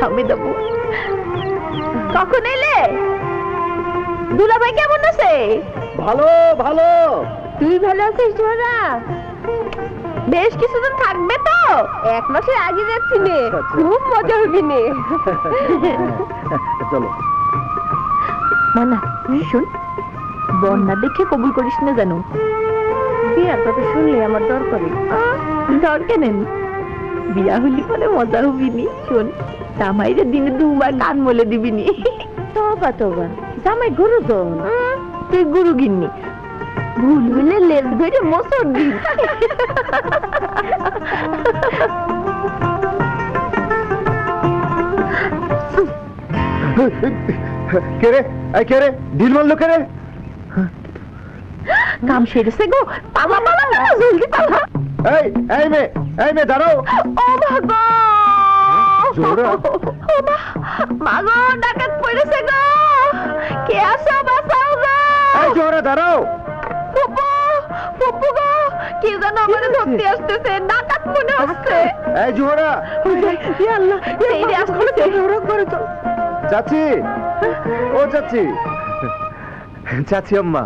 আমি দেবো। কখন এলে? দুলাভাই কেমন আছে? ভালো ভালো। তুই ভালো আছিস ঝোরা? বেশ কিছুদিন থাকবে তো? 1 মাসের আগে যাচ্ছি নে, খুব মজা হবে নে। চলো মানা শুন, বন্যা দেখে কবুল করিস না জানো। বিয়ার কথা শুনলে আমার দরকারি। দরকার নেন, বিয়া হলি পরে মজা হবিনি। শোন, জামাইরে দিনে 2 বার কান মলে দিবিনি। তবা তবা, জামাই গুরু জন, তুই গুরু গিন্নি। ভুল হলে লেজ ধরে মোচড় দিন। কে রে? কে রে? ঢিল মারলো কে রে? কাম সেরেছে গো, পালা পালা জলদি পালা। এই মেয়ে দাঁড়াও। ও মা গো, জোহরা। ও মা গো, ডাকাত পড়েছে গো, কে আসো বাঁচাও গো। এই জোহরা দাঁড়াও। ফুপু ফুপু গো, কি যেন আমারে ধরতে আসতেছে, ডাকাত মনে হচ্ছে। এই জোহরা। ইয়া আল্লাহ, এই রে আসছে। করে তো চাচি, ও চাচি, চাচি আম্মা।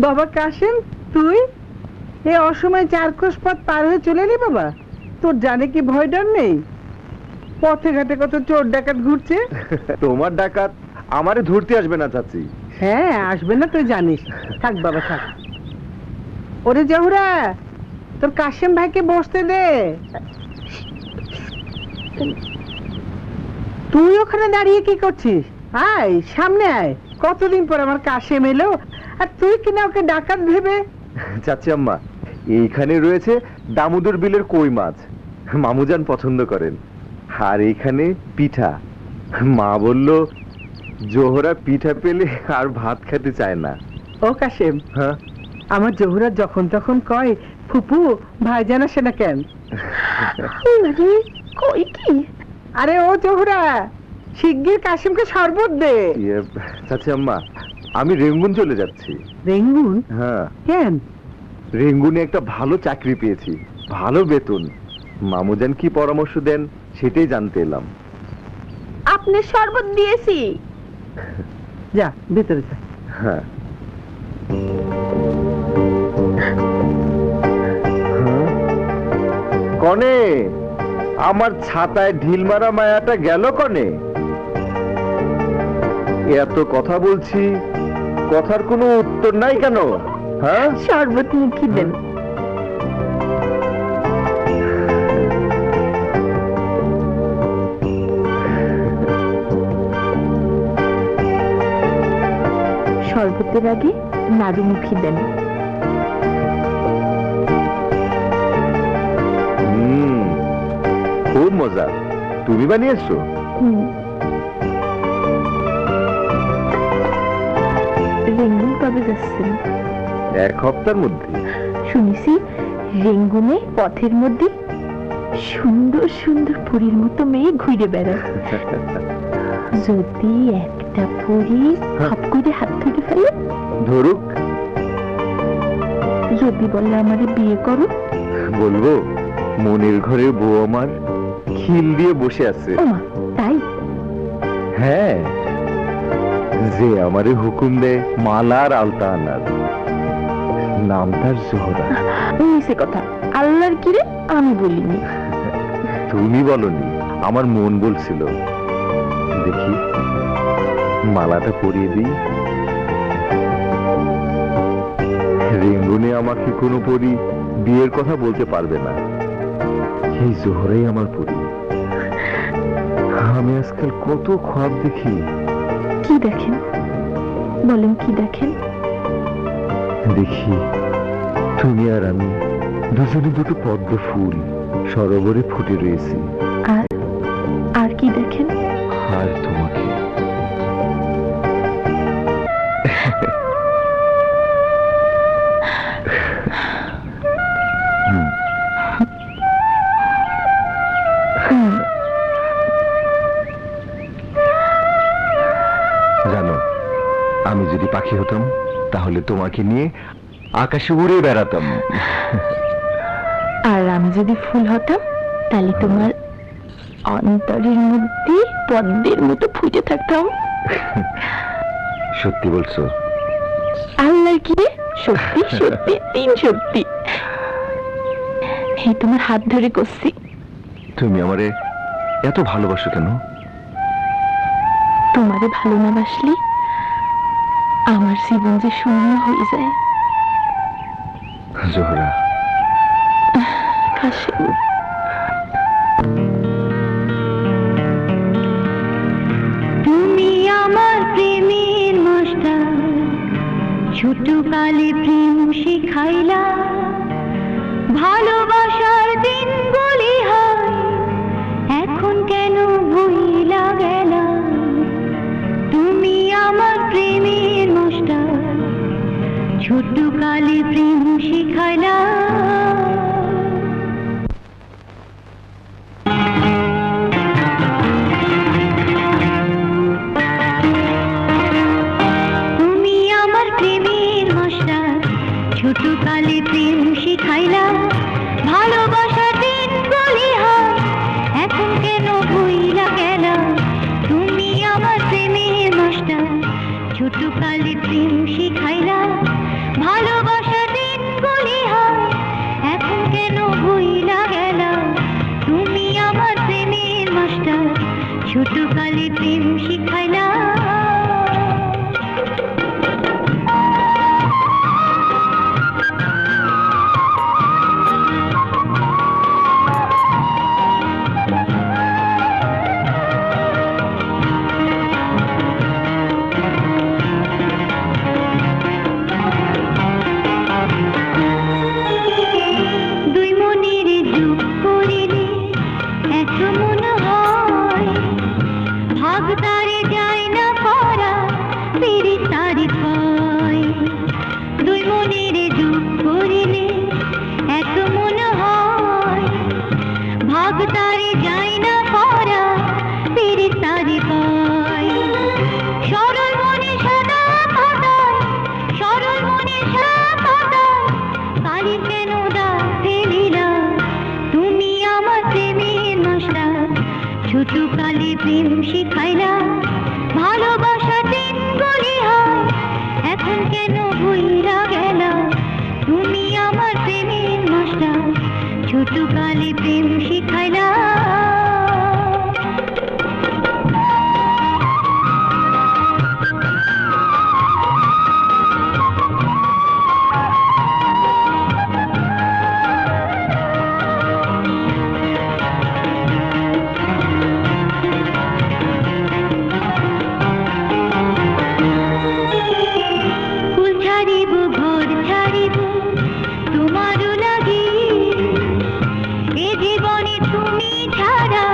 বাবা কাশেম, তুই এই অসময় 4 কোষ পথ পার হয়ে চলে এলি বাবা? তোর জানে কি ভয় ডর নেই? পথে ঘাটে কত চোর ডাকাত ঘুরছে। তোমার ডাকাত আমারে ধরতে আসবে না চাচি। হ্যাঁ, আসবে না তুই জানিস। থাক বাবা থাক। ওরে জহুরা, তোর কাশেম ভাইকে বসতে দে। তুই ওখানে দাঁড়িয়ে কি করছিস? আয় সামনে আয়। কতদিন পর আমার কাশেম এলো, আর তুই কিনা ওকে ডাকাত ভেবে। চাচি আম্মা, এইখানে রয়েছে দামোদর বিলের কই মাছ, মামুজান পছন্দ করেন। আর এইখানে পিঠা। মা বলল জোহরা পিঠা পেলে আর ভাত খেতে চায় না। ও কাশেম, হ্যাঁ, আমার জহুরা যখন তখন কয় ফুপু ভাইজান আসে না কেন? কই কি? আরে ও জহুরা, শিগগির কাশিমকে শরবত দে। চাচি আম্মা, আমি রেঙ্গুন চলে যাচ্ছি। রেঙ্গুন? হ্যাঁ। কেন? রেঙ্গুনে একটা ভালো চাকরি পেয়েছি, ভালো বেতন। মামুজান কি পরামর্শ দেন সেটাই জানতে এলাম। আপনি শরবত দিয়েছি। যা ভিতরে যা। হ্যাঁ। কনে আমার ছাতায় ঢিল মারা মায়াটা গেল কনে? এত কথা বলছি, কথার কোনো উত্তর নাই কেন? হ্যাঁ, শরবত মুখি দেন। শরবতের আগে নাড়ু মুখি দেন। খুব মজা। তুমি বানিয়েছো? রেঙ্গুন কবে যাচ্ছেন? 1 সপ্তাহের মধ্যে। শুনেছি রেঙ্গুনে পথের মধ্যে সুন্দর সুন্দর পুরীর মতো মেয়ে ঘুরে বেড়ায়। যদি একটা পুরী হাত করে হাত ধরে ফেলে? ধরুক। যদি বলে আমারে বিয়ে করো? বলবো মনের ঘরে বউ আমার খিল দিয়ে বসে আছে। ওমা, তাই? হ্যাঁ, যে আমারে হুকুম দেয় মালার আলতা আনার। নাম তার জোহরা। মিছে কথা, আল্লাহর কিরে আমি বলিনি। তুমি বলনি, আমার মন বলছিল। দেখি মালাটা পরিয়ে দিই। রেঙ্গুনে আমাকে কোনো পরি বিয়ের কথা বলতে পারবে না। এই জোহরাই আমার পরি। আমি আজকাল কত খ্বাব দেখি। কি দেখেন বলেন, কি দেখেন? দেখি তুমি আর আমি দুজনে দুটো পদ্ম ফুল সরোবরে ফুটে রয়েছি। আর আর কি দেখেন? আর তোমাকে। জানো, আমি যদি পাখি হতাম তাহলে তোমাকে নিয়ে আকাশে উড়ে বেড়াতাম। আর আমি যদি ফুল হতাম তাহলে তোমার অন্তরের মধ্যে পদ্মের মতো ফুটে থাকতাম। সত্যি বলছো? আল্লাহ কি রে, সত্যি সত্যি তিন সত্যি। এই তোমার হাত ধরে করছি। তুমি আমারে এত ভালোবাসো কেন? তোমারে ভালো না বাসলে আমার জীবন যে শূন্য হয়ে যায়। জোহরা, কাশেম, তুমি আমার প্রেমের মাস্টার, ছোট কালে প্রেম শিখাইলা, ভালোবাসার দিন বলি হয় এখন কেন ভুইলা গেলা। তুমি আমার প্রেমের মাস্টার, ছোট কালে প্রেম শিখাইলা। তুমি আমার প্রেমের মাস্টার, ছোট কালে প্রেম শিখাইলা, ভালোবাসার দিন বলি হয় এখন কেন ভুইলা গেলা। তুমি আমার প্রেমের মাস্টার, ছোট কালে প্রেম শিখাইলা, ভালোবাসার দিন বলি হয় এখন কেন ভুইলা গেলা। তুমি আমার প্রেমের মাস্টার, ছোট কালে প্রেম শিখাইলা। দুই মনের যোগ করিলে এক মন হয়, ভাগ তারে যায় না করা, পিড়ি তারি পায়। দুই মনের যোগ করিলে এক মন হয়, ভাগ তারে যায় না করা, পিড়ি তারি পায়। সরল মনে সাদা কাটায়, সরল মনে সাদা কাটায়, কালি কেন দা ফেলিলা। তুমি আমার প্রেমের মাস্টার, ছোট কালে প্রেম শিখাইলা, ভালোবাসা দিন বলি হয় এখন কেন ভুইলা গেলা। তুমি আমার প্রেমের মাস্টার, ছোট কালে প্রেম শিখাইলা। ফুল ছাড়িব ঘর ছাড়িব তোমারও লাগি, এ জীবনে তুমি ছাড়া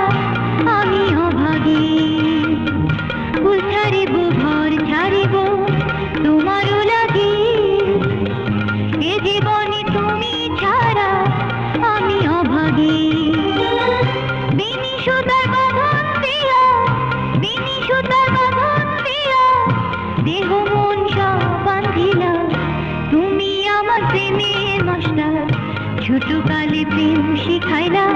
আমি অভাগী। ফুল ছাড়িব ঘর ছাড়িব তোমারও লাগি, এ জীবনে তুমি ছাড়া আমি অভাগী। বিনি সুতার বাঁধন দিয়া, বিনি সুতার বাঁধন দিয়া, দেহ মন সব বাঁধিলা। তুমি আমার প্রেমের মাস্টার, ছোট কালে প্রেম শিখাইলা,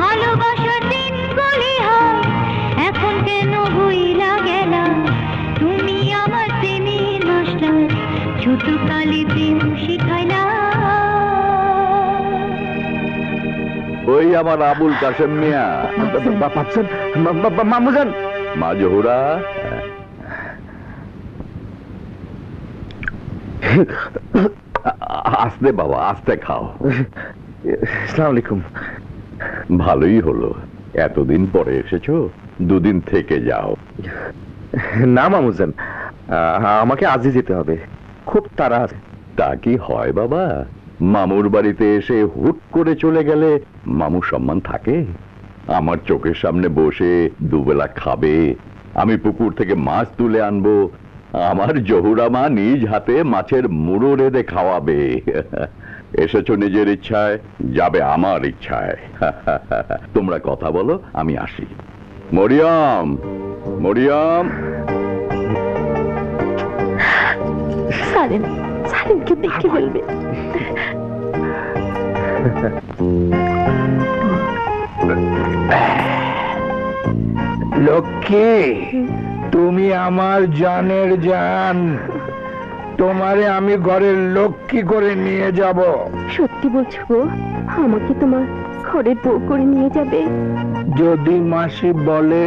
ভালোবাসার দিন বলি হয় এখন কেন ভুইলা গেলা। তুমি আমার প্রেমের মাস্টার, ছোট কালে প্রেম শিখাইলা। ওই আমার আবুল কাশেম মিয়া পাচ্ছেন? মামুজান, মা জহুরা, আস্তে বাবা আস্তে খাও। আসসালামু আলাইকুম। ভালোই হলো, এতদিন পরে এসেছো, দুদিন থেকে যাও। না মামুজান, আমাকে আজই যেতে হবে, খুব তাড়া আছে। তা কি হয় বাবা, মামুর বাড়িতে এসে হুট করে চলে গেলে মামুর সম্মান থাকে? আমার চোখের সামনে বসে দুবেলা খাবে, আমি পুকুর থেকে মাছ তুলে আনবো, আমার জহুরা মা নিজ হাতে মাছের মুড়ো রেঁধে খাওয়াবে। এসেছো নিজের ইচ্ছায়, যাবে আমার ইচ্ছায়। তোমরা কথা বলো, আমি আসি। মরিয়ম, মরিয়ম। সালেম, সালেমকে দেখে ফেলবে। লক্ষ্মী, তুমি আমার জানের জান, তোমারে আমি ঘরের লক্ষ্মী করে নিয়ে যাব। সত্যি বলছো গো? আমাকে তোমার ঘরের বউ করে নিয়ে যাবে? যদি মাসি বলে।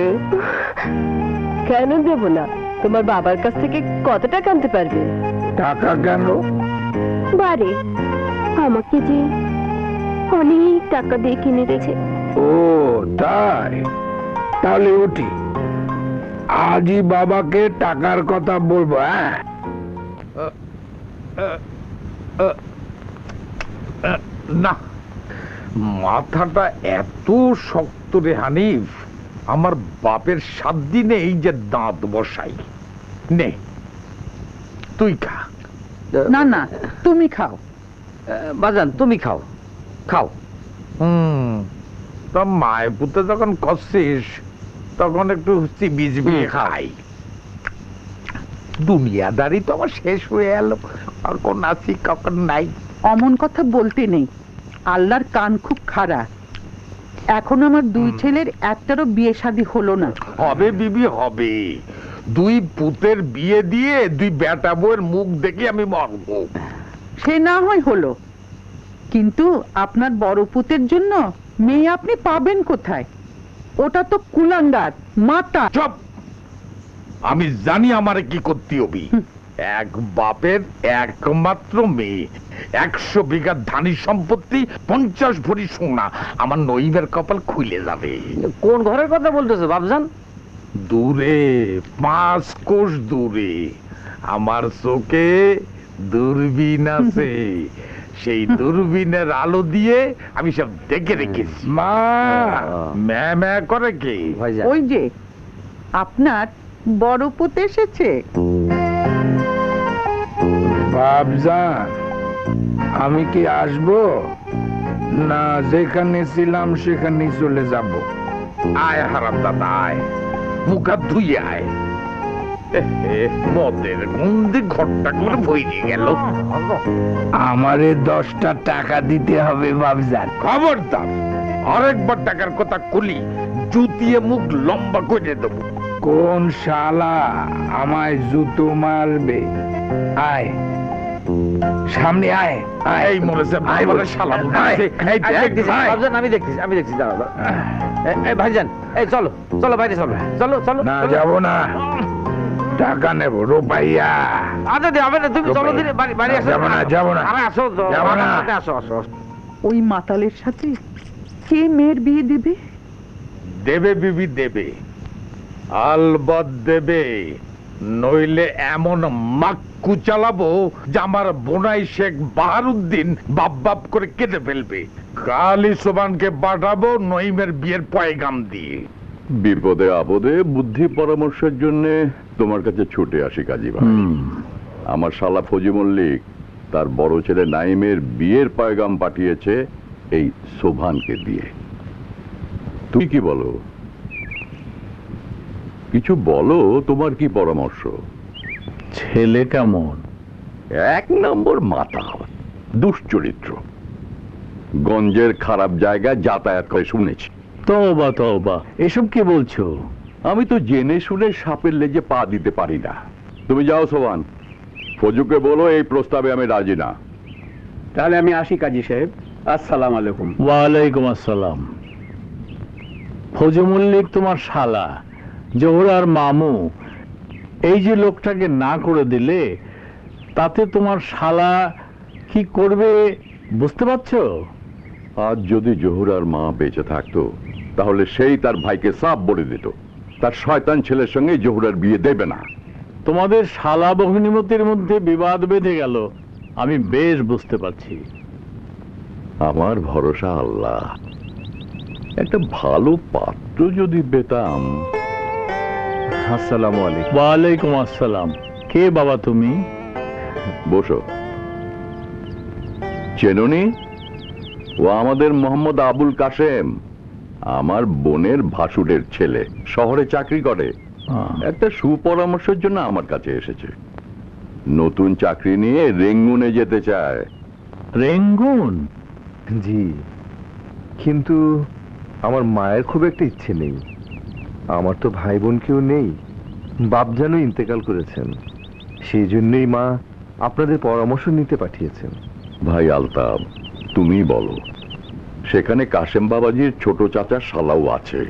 কেন দেব না? তোমার বাবার কাছ থেকে কত টাকা আনতে পারবে? টাকা কেন? বারে আমাকে যে অনেক টাকা দিয়ে কিনে দিয়েছে। ও তাই? তাহলে উঠি, আজই বাবাকে টাকার কথা বলবো। হ্যাঁ, না, মাথাটা এত শক্ত রে হানিফ, আমার বাপের 7 দিনে এই যে দাঁত বসাই। নে তুই খা। না না, তুমি খাও। বাজান তুমি খাও, খাও। তা মায়ের পুতে যখন করছিস তখন একটু চিবিয়ে খাই। দুনিয়াদারি তো আমার শেষ হয়ে এলো, কখন আছি কখন নাই। অমন কথা বলতে নেই, আল্লাহর কান খুব খারাপ। এখন আমার 2 ছেলের একটারও বিয়ে শাদী হলো না। হবে বিবি হবে, 2 পুতের বিয়ে দিয়ে 2 বেটা বউয়ের মুখ দেখে আমি মরবো। সে না হয় হলো, কিন্তু আপনার বড় পুতের জন্য মেয়ে আপনি পাবেন কোথায়? ওটা তো কুলাঙ্গার মাতা। চুপ! আমি জানি আমারে কি করতে হবে। এক বাপের একমাত্র মেয়ে, 100 বিঘা ধানি সম্পত্তি, 50 ভরি সোনা, আমার নইমের কপাল খুলে যাবে। কোন ঘরের কথা বলতেছো বাবজান? দূরে, 5 কোষ দূরে আমার চোখে দূরবীন আছে। সেই দূরবীনের আলো দিয়ে আমি সব দেখে রেখেছি। মা, ম্যা ম্যা করে কে? ভাইজান ওই যে আপনার বড় পুত এসেছে। বাবজান, আমি কি আসবো না যেখানে ছিলাম সেখানেই চলে যাব? আয় হারাম দাদা, আয়, মুখ হাত ধুয়ে আয়। মদের গন্ধে ঘরটা করে ভরে গেল। আমারে 10টা টাকা দিতে হবে বাবজান। খবরদার, আরেকবার টাকার কথা কলি জুতিয়ে মুখ লম্বা করে দেবো। কোন শালা আমায় জুতো মারবে? আয় সামনে, আয় আয়। এই মরেছে আয় বাবারে বলছি। শালা আয়, মরেছে। এই আমি দেখ, দেখতেছি, আয়। বাবজান আমি দেখতেছি দাঁড়াও, দাঁড়াও। এই ভাইজান, এই চলো চলো বাইরে চলো, চলো চলো। না চলো। যাব না, টাকা নেব রুপাইয়া। আচ্ছা দে, হবে না, তুমি চলো দিনে বাড়ি আসো। যাবো না, যাবো না। আরে আসো তো, যাবো না। আমার সাথে আসো আসো। ওই মাতালের সাথে কে মেয়ের বিয়ে দেবে? দেবে বিবি দেবে, আলবৎ দেবে, নইলে এমন মাক্কু চালাবো যে আমার বোনাই শেখ বাহারুদ্দিন বাপ বাপ করে কেটে ফেলবে। কালি সোবানকে পাঠাবো নইমের বিয়ের পয়গাম দিয়ে। বিপদে আপদে বুদ্ধি পরামর্শের জন্য তোমার কাছে ছুটে আসি কাজী ভাই। আমার শালা ফজি মল্লিক তার বড় ছেলে নাইমের বিয়ের পয়গাম পাঠিয়েছে এই শোভানকে দিয়ে। তুমি কি বলো? কিছু বলো, তোমার কি পরামর্শ? ছেলে কেমন? 1 নম্বর মাথা, দুশ্চরিত্র, গঞ্জের খারাপ জায়গায় যাতায়াত করে শুনেছি। তওবা তওবা, এসব কি বলছো? আমি তো জেনে শুনে সাপের লেজে পা দিতে পারি না। তুমি যাও সোভান, ফজুকে বলো এই প্রস্তাবে আমি রাজি না। তাহলে আমি আসি কাজী সাহেব, আসসালামু আলাইকুম। ওয়ালাইকুম আসসালাম। ফজু মল্লিক তোমার শালা, জোহরার মামু, এই যে লোকটাকে না করে দিলে তাতে তোমার শালা কি করবে বুঝতে পারছো? আজ যদি জোহরার মা বেঁচে থাকতো তাহলে সেই তার ভাইকে সাফ বলে দিত তার শয়তান ছেলের সঙ্গে জোহরার বিয়ে দেবে না। তোমাদের শালা ভগ্নিমতির মধ্যে বিবাদ বেঁধে গেল, আমি বেশ বুঝতে পারছি। আমার ভরসা আল্লাহ। একটা ভালো পাত্র যদি পেতাম। আসসালামু আলাইকুম। ওয়ালাইকুম আসসালাম। কে বাবা তুমি? বসো। চেননি? ও আমাদের মোহাম্মদ আবুল কাশেম, আমার বোনের ভাসুরের ছেলে, শহরে চাকরি করে। একটা সুপরামর্শের জন্য আমার কাছে এসেছে। নতুন চাকরি নিয়ে রেঙ্গুনে যেতে চায়। রেঙ্গুন? জি, কিন্তু আমার মায়ের খুব একটা ইচ্ছে নেই। আমার তো ভাই বোন কেউ নেই, বাপ যেন ইন্তেকাল করেছেন, সেই জন্যই মা আপনাদের পরামর্শ নিতে পাঠিয়েছেন। ভাই আলতাব, তুমি বলো, সেখানে কাশেম বাবাজির ছোট চাচা শালাও আছে,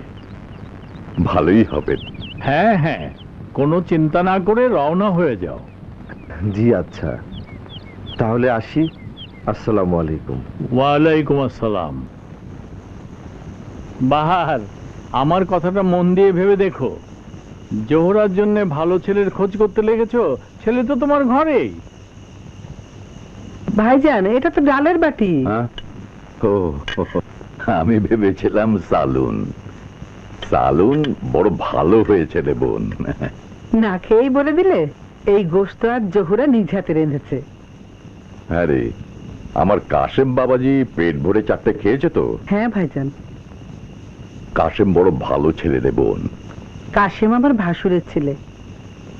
ভালোই হবে। হ্যাঁ হ্যাঁ, কোনো চিন্তা না করে রওনা হয়ে যাও। জি আচ্ছা, তাহলে আসি। আসসালামু আলাইকুম। ওয়ালাইকুম আসসালাম। বাহার, আমার কথাটা মন দিয়ে ভেবে দেখো, জোহরার জন্য ভালো ছেলের খোঁজ করতে লেগেছো, ছেলে তো তোমার ঘরেই। ভাইজান, এটা তো ডালের বাটি। হ্যাঁ? ও, আমি ভেবেছিলাম সালুন। সালুন বড় ভালো হয়েছে রে বোন। না খেয়েই বলে দিলে, এই গোশত আর জহুরা নিজ হাতে রেঁধেছে। হ্যাঁ রে, আমার কাশেম বাবাজি পেট ভরে 4টে খেয়েছে তো। হ্যাঁ ভাইজান। কাশেম বড় ভালো ছেলে রে বোন। কাশেম আমার ভাসুরের ছেলে,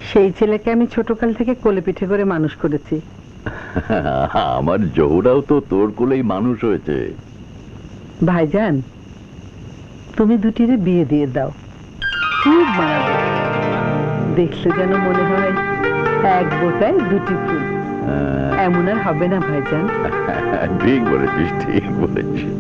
সেই ছেলেকে আমি ছোটকাল থেকে কোলে পিঠে করে মানুষ করেছি। আমার জহুরাও তো তোর কোলেই মানুষ হয়েছে। ভাইজান, তুমি দুটিরে বিয়ে দিয়ে দাও, খুব মানাবে। দেখলে যেন মনে হয় এক বোটায় দুটি ফুল। এমন আর হবে না ভাইজান। ঠিক বলেছিস, ঠিক বলেছিস।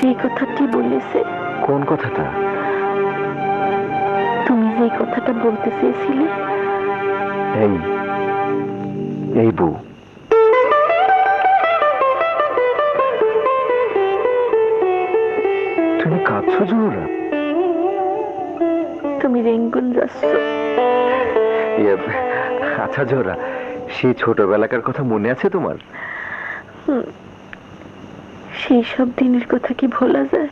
সেই কথাটি বলেছে। কোন কথাটা? তুমি যে কথাটা বলতে চেয়েছিলে। এই বউ, তুমি কাঁদছো জোহরা? তুমি রেঙ্গুন যাচ্ছ। আচ্ছা জোহরা, সেই ছোটবেলাকার কথা মনে আছে তোমার? সেই সব দিনের কথা কি ভোলা যায়?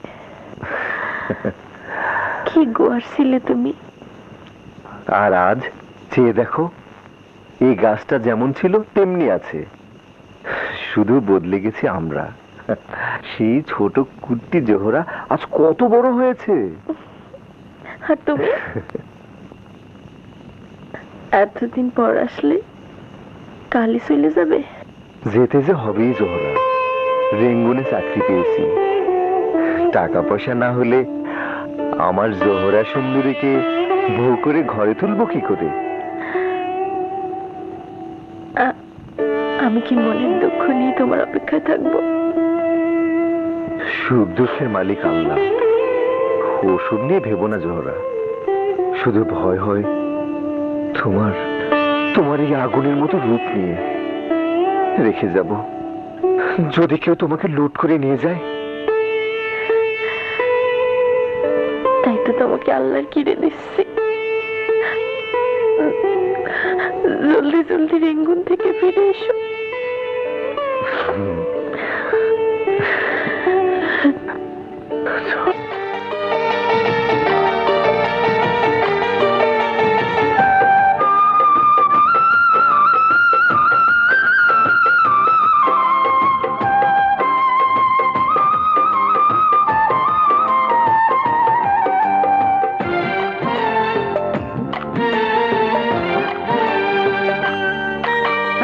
কি গোয়ার ছিলে তুমি। আর আজ চেয়ে দেখো, এই গাছটা যেমন ছিল তেমনি আছে, শুধু বদলে গেছি আমরা। সেই ছোট কুট্টি জোহরা আজ কত বড় হয়েছে। আর তুমি এতদিন পর আসলে কালই চলে যাবে? যেতে যে হবেই জোহরা, রেঙ্গুনে চাকরি পেয়েছি। টাকা পয়সা না হলে আমার জোহরা সুন্দরীকে বউ করে ঘরে তুলবো কি করে? আমি কি মনের দুঃখ নিয়ে তোমার অপেক্ষায় থাকবো? সুখ দুঃখের মালিক আল্লাহ, ওসব নিয়ে ভেবো না জোহরা। শুধু ভয় হয় তোমার এই আগুনের মতো রূপ নিয়ে রেখে যাব, যদি কেউ তোমাকে লুট করে নিয়ে যায়। তাই তো তোমাকে আল্লাহর কিনে দিচ্ছি। জলদি জলদি রেঙ্গুন থেকে ফিরে এসো। আছো?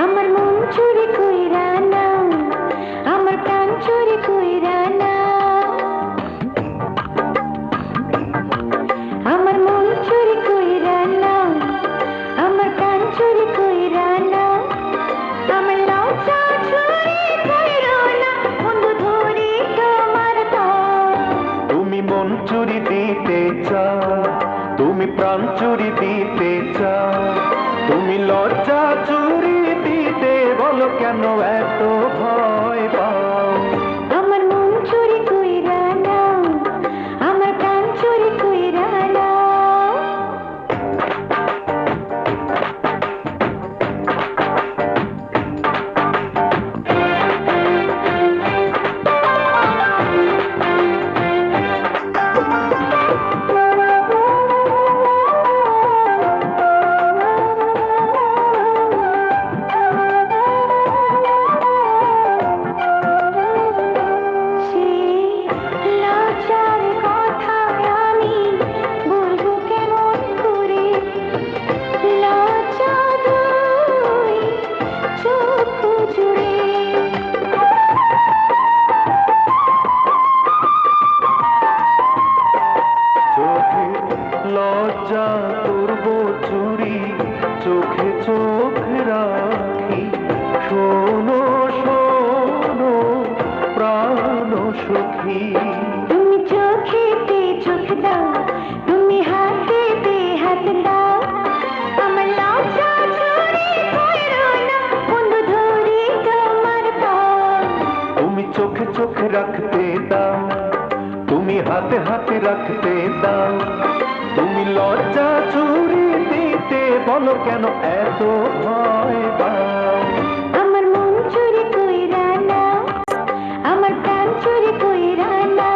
আমার মন চুরি কইরা না, আমার প্রাণ চুরি কইরা না, আমার মন চুরি কইরা না, আমার প্রাণ চুরি কইরা না, আমার লজ্জা চুরি কইরা না, বন্ধু ধরি তোমার তাল। তুমি মন চুরি দিতে চাও, তুমি প্রাণ চুরি দিতে চাও, তুমি লজ্জা চুরি দিতে বলো কেন এত ভয় পাও? আমার মন চুরি কইরা না, আমার প্রাণ চুরি কইরা না। লজ্জার কথা আমি বলবো কেমন করে, লজ্জা দুই চক্ষু জুড়ে। চোখে লজ্জা করব চুরি, চোখে চোখ রাখি, শোনো শোনো প্রাণ সখী। তুমি চোখেতে চোখ দাও, তুমি হাতেতে হাত দাও, আমার লজ্জা চুরি কইরো না, বন্ধু ধরি তোমার তাল। তুমি চোখে চোখে রাখতে দাও, তুমি হাতে হাতে রাখতে দাও, তুমি লজ্জা চুরি দিতে বলো কেন এত ভয় পাও? আমার মন চুরি কইরা না, আমার প্রাণ চুরি কইরা না।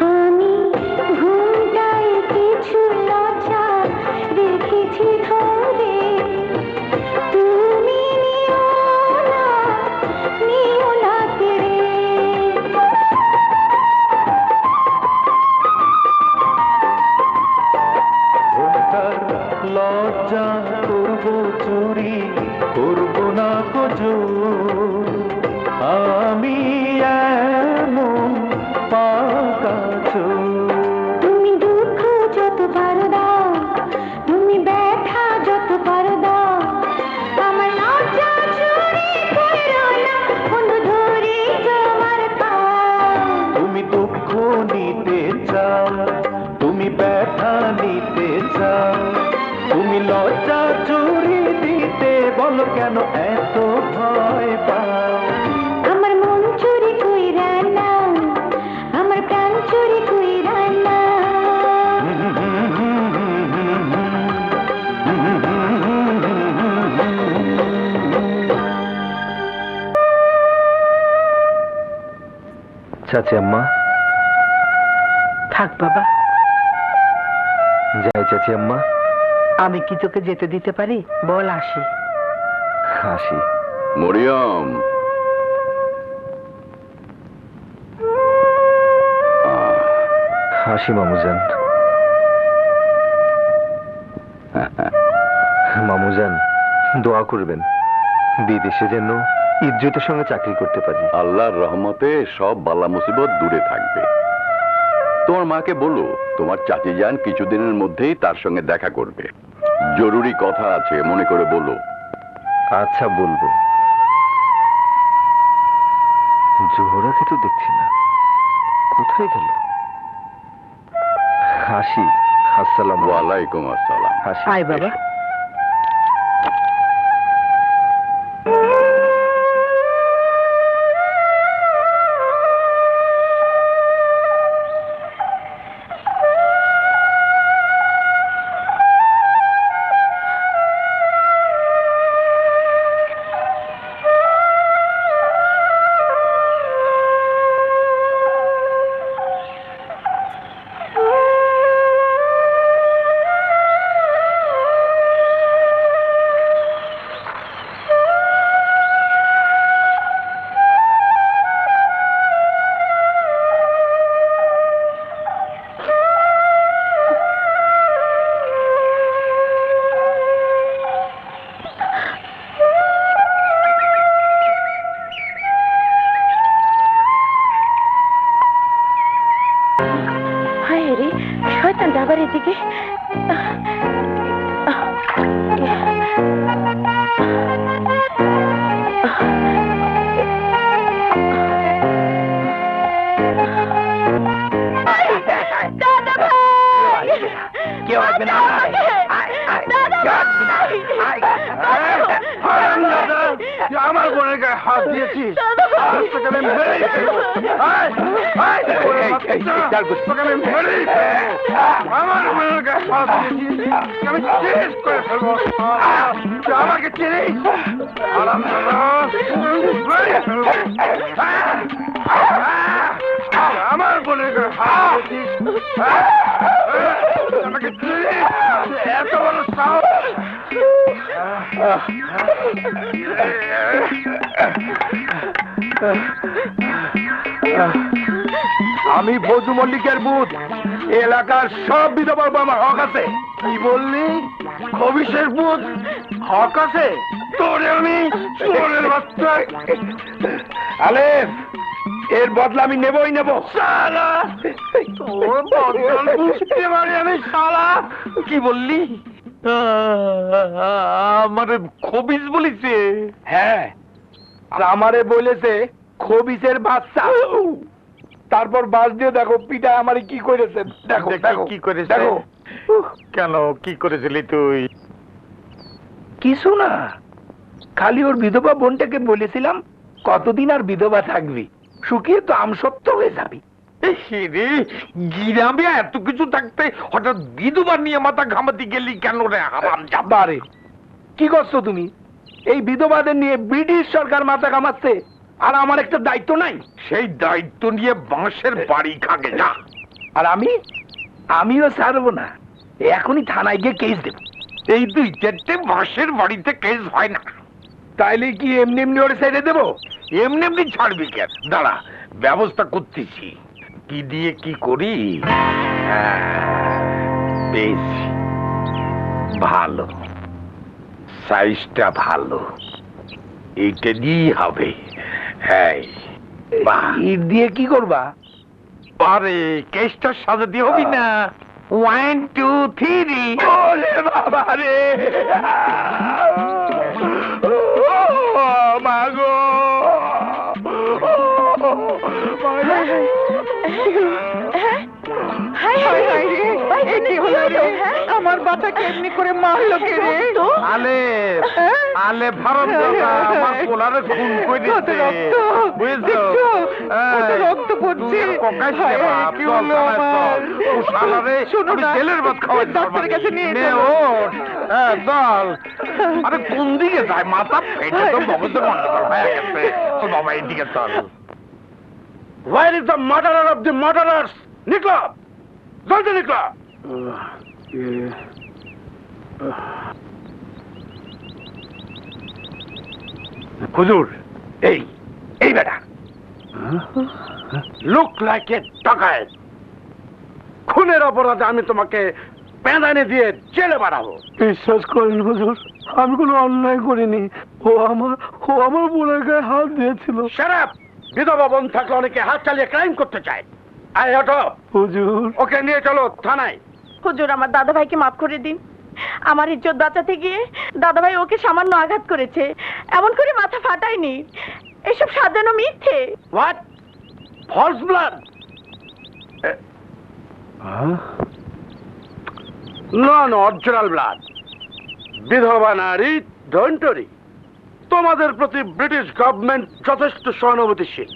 আমি ঘুমটায় কিছু লজ্জা রেখেছি ধরে, তুমি নিও না তেরে। ঘোমটার লজ্জা করব চুরি, করব না কজোর, আমি এমন পাকা চোর। তুমি দুঃখ যত পারো দাও, তুমি ব্যথা যত পারো দাও, আমার লজ্জা চুরি কইরো না, বন্ধু ধরি তোমার তাল। তুমি দুঃখ নিতে চাও, তুমি ব্যথা নিতে চাও, তুমি লজ্জা চুরি দিতে বলো কেন এত ভয় পাও? আমার মন চুরি কইরা না, আমার প্রাণ চুরি কইরা না। চাচি আম্মা, থাক বাবা, যাই চাচি আম্মা, আমি কি তোকে যেতে দিতে পারি? বল আসি। হাসি। মরিয়ম, হাসি মামুজান। মামুজান, দোয়া করবেন বিদেশে যেন ইজ্জতের সঙ্গে চাকরি করতে পারি। আল্লাহর রহমতে সব বালা মুসিবত দূরে থাকবে। তোমার মাকে বলো তোমার চাচি যান কিছুদিনের মধ্যেই তার সঙ্গে দেখা করবে, জরুরি কথা আছে, মনে করে বলো। আচ্ছা বলবো। জোহরাকে তো দেখছি না, কোথায় গেল? হাসি, আসসালাম। ওয়ালাইকুম আসসালাম। হাসি, আয় বাবা। এসো। দাদা ভাই, কেউ আসবে না আমার বোনের গায়ে হাত দিয়েছিস আমার বোনের গায়ে হাত দিয়েছিস আমি শেষ করে ফেলবো আমাকে চিনিস আমার বোনের গায়ে হাত দিয়েছিস আমাকে চিনিস এত বড় সাহস আমি বজু মল্লিকের ভূত এলাকার সব বিধবার আমার হক আছে কি বললি খবিশের ভূত হক আছে তোরে আমি চোরের বাচ্চা আলেফ এর বদলা আমি নেবই নেব শালা তোর বদল বুঝতে পারি আমি শালা কি বললি আমারে খবিস বলিছে হ্যাঁ আর আমারে বলেছে খবিসের বাচ্চা তারপর বাস দিয়ে দেখো পিতা আমারে কি করেছে দেখো দেখো কি করেছে দেখো কেন কি করেছিলি তুই কিছু না খালি ওর বিধবা বোনটাকে বলেছিলাম কতদিন আর বিধবা থাকবি শুকিয়ে তো আমসত্ব হয়ে যাবি রে গিরামে এত কিছু থাকতে হঠাৎ বিধবা নিয়ে মাথা ঘামাতে গেলি কেন রে হারাম বারে কি করছো তুমি এই বিধবাদের নিয়ে ব্রিটিশ সরকার মাথা কামাচ্ছে আর আমার একটা দায়িত্ব নাই সেই দায়িত্ব নিয়ে বাঁশের বাড়ি খাগে যা আর আমিও ছাড়বো না এখনই থানায় গিয়ে কেস দেব এই 2-4টে বাঁশের বাড়িতে কেস হয় না তাইলে কি এমনি এমনি ওরে ছেড়ে দেবো এমনি এমনি ছাড়বি কেন দাঁড়া ব্যবস্থা করতেছি কি দিয়ে কি করি বেশ ভালো সাইজটা ভালো এইটা দিয়েই হবে হ্যাঁ ইট দিয়ে কি করবা আরে কেসটা সাজাতে হবি না 1 2 3 ওরে বাবা রে মাগো আমার বাচ্চাকে এমনি করে মারলো কে রে? আলে আলে ভারত আমার পোলারে খুন করে দিতে বুঝছো রক্ত পড়ছে। হায়, কি হলো আমার? শোনো না, জেলের ভাত খাওয়াই ডাক্তারের কাছে নিয়ে নে চলো। ওঠ চল আরে কোন দিকে যায় মাথা ফেটে তো মগজের গন্ডগোল হয়ে গেছে চল বাবা এইদিকে চল Where is the murderer of the murderers? Nikla! জলদি নিকলা হুজুর এই এই বেটা লুক লাইক এ ডাকায়েত খুনের অপরাধে আমি তোমাকে পেঁদানি দিয়ে জেলে বাড়াবো বিশ্বাস করেন হুজুর আমি কোনো অন্যায় করিনি ও আমার বোনের গায়ে হাত দিয়েছিল শারাপ বিধবা বোন থাকলে অনেকে হাত চালিয়ে ক্রাইম করতে চায় আয় হটো হুজুর ওকে নিয়ে চলো থানায় হুজুর আমার দাদা ভাইকে মাফ করে দিন আমার ইজ্জত বাঁচাতে গিয়ে দাদা ভাই ওকে সামান্য আঘাত করেছে এমন করে মাথা ফাটায়নি এসব সাজানো মিথ্যে what false blood non original blood বিধবা নারী ধন্টরি তোমাদের প্রতি ব্রিটিশ গভর্নমেন্ট যথেষ্ট সহানুভূতিশীল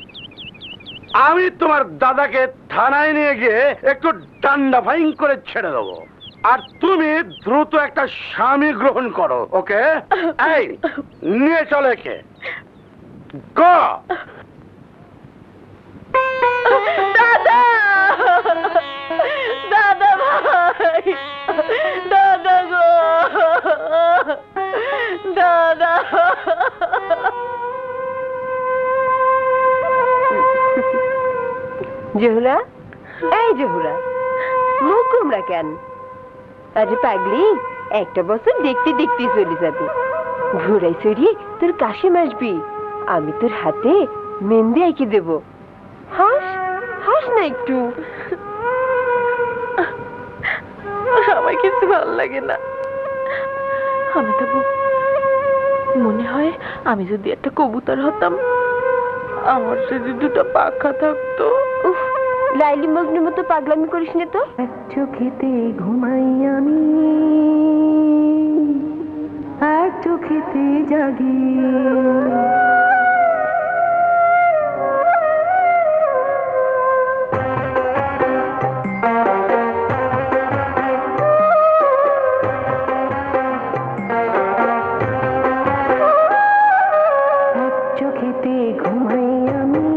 আমি তোমার দাদাকে থানায় নিয়ে গিয়ে একটু ডান্ডা ফাইং করে ছেড়ে দেবো আর তুমি দ্রুত একটা স্বামী গ্রহণ করো ওকে এই নিয়ে চলে কে গো দাদা দাদা ভাই দাদা গো দাদা জহুরা এই জহুরা মুখ কুমড়া কেন আরে পাগলি একটা বছর দেখতে দেখতে চলে যাবে ঘুরাই সরিয়ে তোর কাশিম আসবি আমি তোর হাতে মেহেন্দি এঁকে দেব হাস হাস না একটু আমার কিছু ভালো লাগে না মনে হয় আমি যদি একটা কবুতর হতাম, আমার যদি দুটো পাখা থাকতো। উফ, লাইলি মজনুর মতো পাগলামি করিস না তো। এক চোখেতে ঘুমাই আমি, এক চোখেতে জাগি। এক চোখেতে ঘুমাই আমি,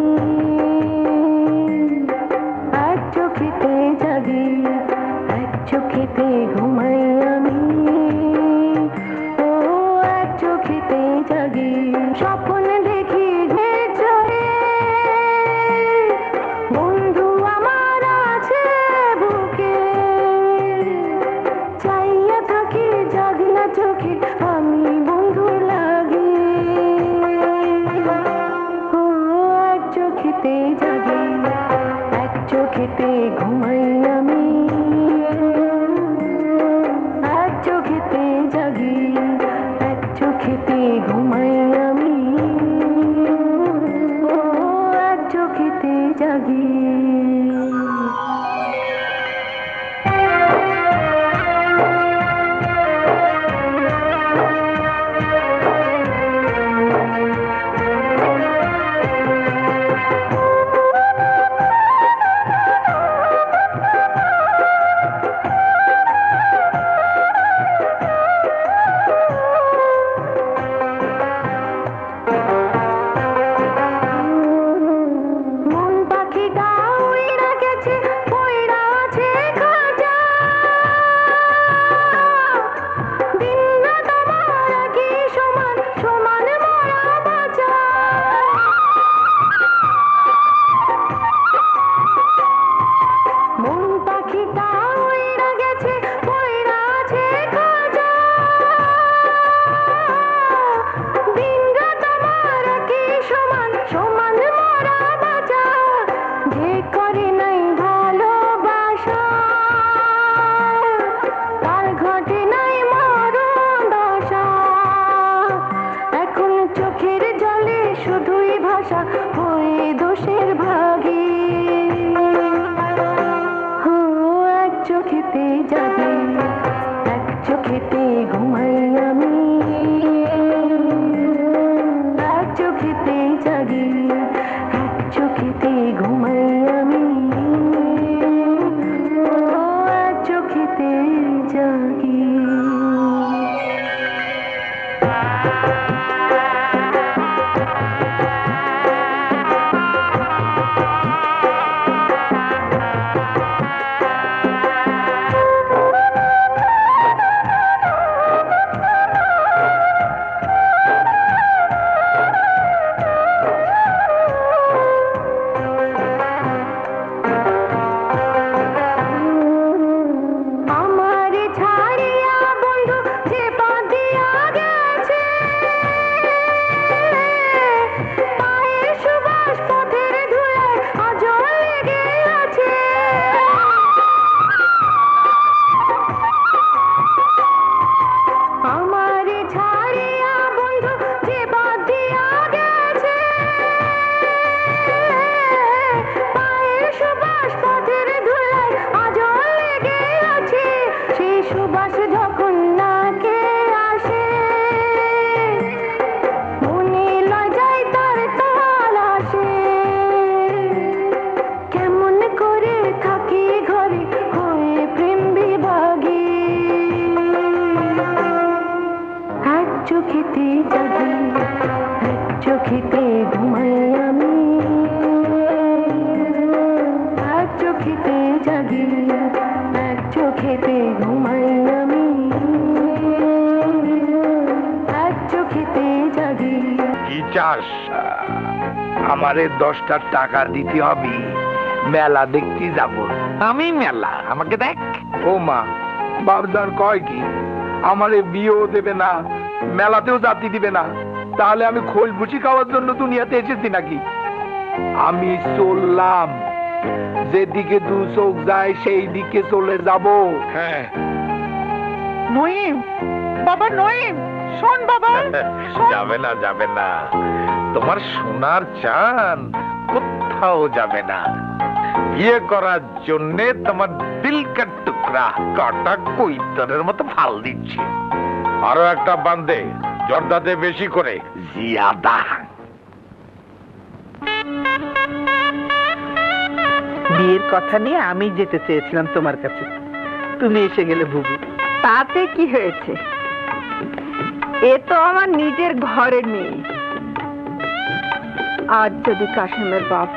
এক চোখেতে জাগি। এক চোখেতে ঘুমাই আমি, ও এক চোখেতে জাগি। স্বপ্ন দেখি ঘের চড়ে, বন্ধু আমার আছে বুকে। চাইয়া থাকি জাগি না চোখে, আমি বন্ধুর লাগি। ও এক চোখেতে জাগি, এক চোখেতে ঘুমাই আমি, এক চোখেতে জাগি। এক চোখেতে ঘুমাই আমি, ও এক চোখেতে জাগি। মন পাখিটা উইড়া গেছে, পইড়া আছে খাঁচা। দিন রাত আমার একই সমান, সমান মরা বাঁচা। মন পাখিটা উইড়া গেছে, পইড়া আছে খাঁচা। দিন রাত আমার একই সমান, সমান মরা বাঁচা। যে করে নাই ভালোবাসা, তার ঘটে নাই মরণ দশা। এখন চোখের জলে শুধুই ভাষা, হয়ে দোষের ভাগী। ও এক চোখেতে জাগি, এক চোখেতে ঘুমাই আমি, এক চোখেতে জাগি। এক চোখেতে ঘুমাই আমি, ও এক চোখেতে জাগি। আমারে ছাড়িয়া বন্ধু যে বাঁধিয়া গেছে, পায়ের সুবাস পথের ধুলায় আজও লেগে আছে। আমারে ছাড়িয়া বন্ধু যে বাঁধিয়া গেছে, পায়ের সুবাস পথের ধুলায় আজও লেগে আছে। সেই সুবাস যখন নাকে আসে, মনে লজায় তার তাল আসে। কেমন করে থাকি ঘরে হয়ে প্রেম বিভাগী। এক চোখেতে জাগি, এক চোখেতে ঘুমাই আমি, এক চোখেতে জাগি। এক চোখেতে ঘুমাই আমি, এক চোখেতে জাগি। কি চাস? আমারে 10টা টাকা দিতে হবে, মেলা দেখতে যাব। আমি মেলা, আমাকে দেখ। ও মা, বাবজান কয় কি আমারে বিয়েও দেবে না, মেলাতেও জাতি দিবে না? তাহলে আমি খোল ভুচি খাওয়ার জন্য দুনিয়াতে এসেছি নাকি? আমি চললাম, যেদিকে দু চোখ যায় সেই দিকে চলে যাব। হ্যাঁ। নইম, বাবা নইম, শোন বাবা, যাবে না, যাবে না, তোমার সোনার চান কোথাও যাবে না। বিয়ে করার জন্য তোমার দিলকার টুকরা কাটা কৈতরের মতো ফাল দিচ্ছে। আরো একটা বান্ধে, জর্দাতে বেশি করে, জিয়াদা। বিয়ের কথা নিয়ে আমি যেতে চেয়েছিলাম তোমার কাছে, তুমি এসে গেলে বুবু। তাতে কি হয়েছে? এ তো আমার নিজের ঘরের মেয়ে। আজ যদি কাশেমের বাপ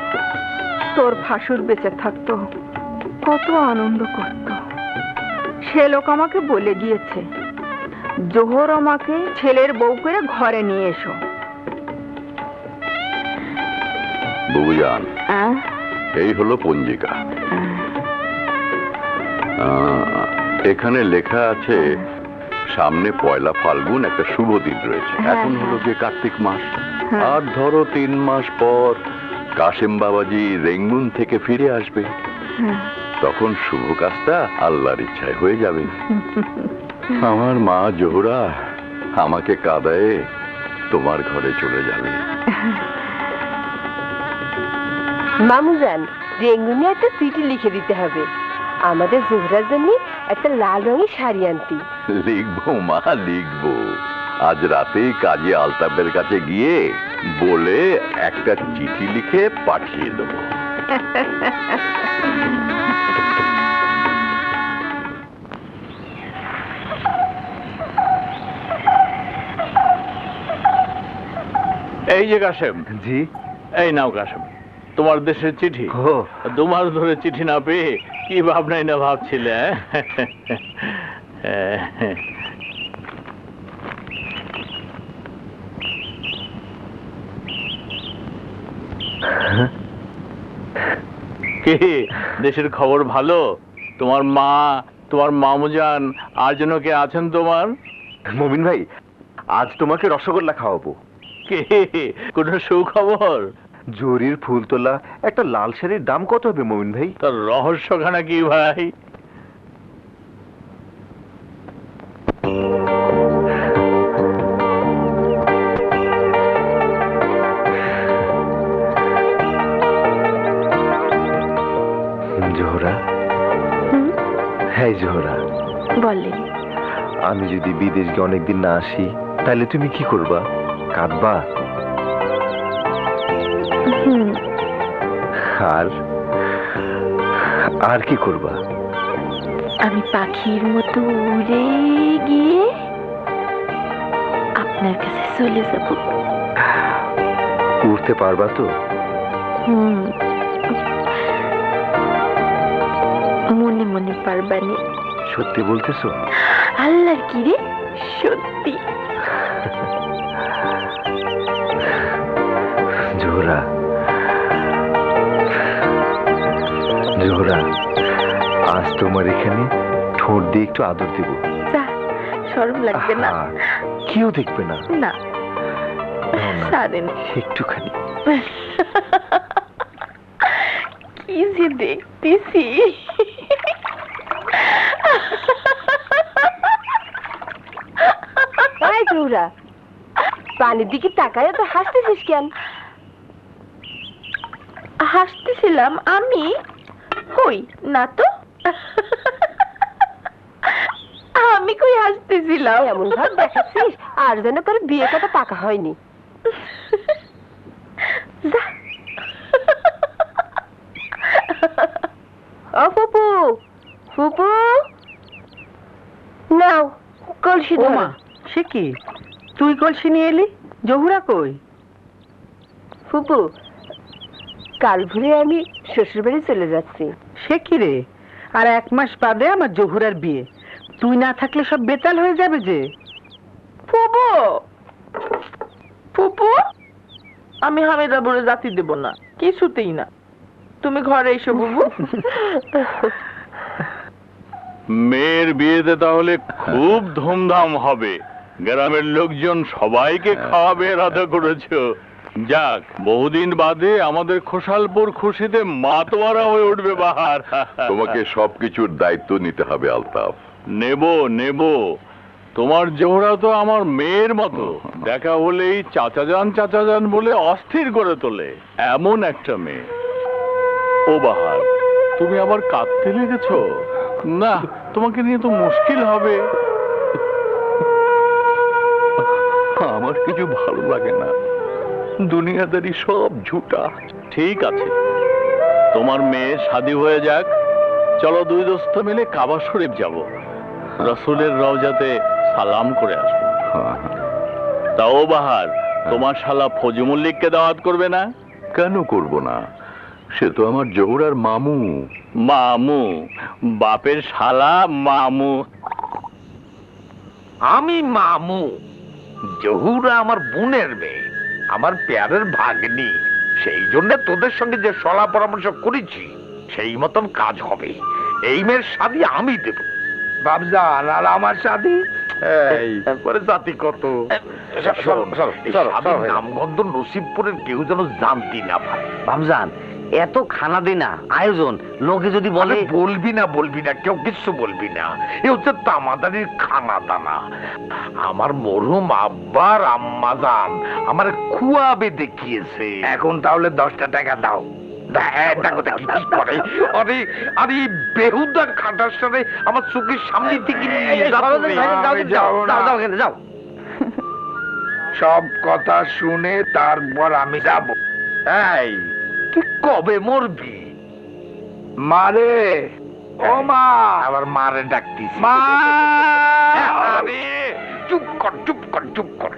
তোর ভাসুর বেঁচে থাকতো, কত আনন্দ করত। সে লোক আমাকে বলে গিয়েছে, জোহর আমাকে ছেলের বউ করে ঘরে নিয়ে এসো। বুবুজান, এই হলো পঞ্জিকা। এখানে লেখা আছে সামনে পয়লা ফাল্গুন, একটা শুভ দিন রয়েছে। এখন হলো যে কার্তিক মাস, আর ধরো 3 মাস পর কাশেম বাবাজি রেঙ্গুন থেকে ফিরে আসবে। তখন শুভ কাজটা আল্লাহর ইচ্ছায় হয়ে যাবে। আমার মা জোহরা আমাকে কাঁদায়ে তোমার ঘরে চলে যাবে। মামুজান, রেঙ্গুনে একটা চিঠি লিখে দিতে হবে, আমাদের জোহরার জন্য একটা লাল রঙের শাড়ি আনতি। লিখবো মা, লিখবো। আজ রাতেই কাজী আলতাফের কাছে গিয়ে বলে একটা চিঠি লিখে পাঠিয়ে দেবো। এই যে কাশেম। জি। এই নাও কাশেম, তোমার দেশের চিঠি। দু মাস ধরে চিঠি না পেয়ে কি ভাবনাই না ভাবছিলে। কি দেশের খবর ভালো? তোমার মা, তোমার মামুজান আর যেন কে আছেন তোমার? মমিন ভাই, আজ তোমাকে রসগোল্লা খাওয়াবো। কে কোনো সুখবর? জরির ফুল তোলা একটা লাল শাড়ির দাম কত হবে মমিন ভাই? তার রহস্যখানা কি ভাই? জোহরা, হ্যাঁ জোহরা, বলেন। আমি যদি বিদেশ গিয়ে অনেকদিন না আসি, তাহলে তুমি কি করবা? কাঁদবা? আর কি করবা? আমি পাখির মতো উড়ে গিয়ে আপনার কাছে চলে যাব। উড়তে পারবা তো? মনে মনে পারবানি। সত্যি বলতেছো? আল্লাহর কি রে, সত্যি। জোহরা, জোহরা, আজ তোমার এখানে ঠোঁট দিয়ে একটু আদর দেব। শরম লাগবে না? কেউ দেখবে না। না, সারেন একটুখানি। কি যে দেখতেছি। জোহরা, পানির দিকে তাকায় তো হাসতেছিস কেন? হাসতেছিলাম আমি? কই না তো। আমি কই হাসতেছিলাম? এমন ভাব দেখাচ্ছিস আর যেন করে বিয়ে কথা পাকা হয়নি। ও ফুপু, ফুপু নাও কলসি ধরো। সে কি, তুই কলসি নিয়ে এলি? জহুরা কই? ফুপু, কাল ভোরে আমি শ্বশুর বাড়ি চলে যাচ্ছি। সে কি রে, আর 1 মাস বাদে আমার জহুরার বিয়ে, তুই না থাকলে সব বেতাল হয়ে যাবে যে। ফুপু, ফুপু, আমি হামেদা বলে জাতি দেব না, কিছুতেই না। তুমি ঘরে এসো বুবু। মেয়ের বিয়েতে তাহলে খুব ধুমধাম হবে, গ্রামের লোকজন সবাইকে খাওয়াবে এরাদা করেছো। যাক, বহুদিন বাদে আমাদের খোসালপুর খুশিতে মাতোয়ারা হয়ে উঠবে বাহার। তোমাকে সবকিছুর দায়িত্ব নিতে হবে আলতাফ। নেব নেব, তোমার জোহরা তো আমার মেয়ের মতো, দেখা হলেই চাচা যান বলে অস্থির করে তোলে, এমন একটা মেয়ে। ও বাহার, তুমি আবার কাঁদতে লেগেছ? না, তোমাকে নিয়ে তো মুশকিল হবে। আমার কিছু ভালো লাগে না, দুনিয়াদারি সব ঝুটা। ঠিক আছে, তোমার মেয়ে শাদী হয়ে যাক, চলো দুই দোস্ত মিলে কাবা শরীফ যাব, রসুলের রওজাতে সালাম করে আসবো। তাও বাহার, তোমার শালা ফজু মল্লিককে দাওয়াত করবে না? কেন করব না? সে তো আমার জহুরার মামু। মামু? বাপের শালা মামু? আমি মামু, জহুরা আমার বোনের মেয়ে, আমার পেয়ারের ভাগ্নি। সেই জন্য তোদের সঙ্গে যে সলা পরামর্শ করেছি সেই মতন কাজ হবে। এই মেয়ের শাদী আমি দেব। বাবজান, আর আমার শাদী এই পরে জাতি কত নামগন্ধ নসিবপুরের কেউ যেন জানতি না পারে। বাবজান, এত খানা দিনা আয়োজন, লোকে যদি বলে। বলবি না, কেউ কিছু বলবি না। এ হচ্ছে তামাদারির খানা দানা। আমার মরহুম আব্বার আম্মাজান আমার খুয়াবে দেখিয়েছে। এখন তাহলে 10টা টাকা দাও। বেহুদা খাটার সাথে আমার চোখের সামনে থেকে যাও। সব কথা শুনে তারপর আমি যাব। এই, তুই কবে মরবি? মারে, ও মা, আবার মারে ডাকতিস। মা, আরে চুপ কর।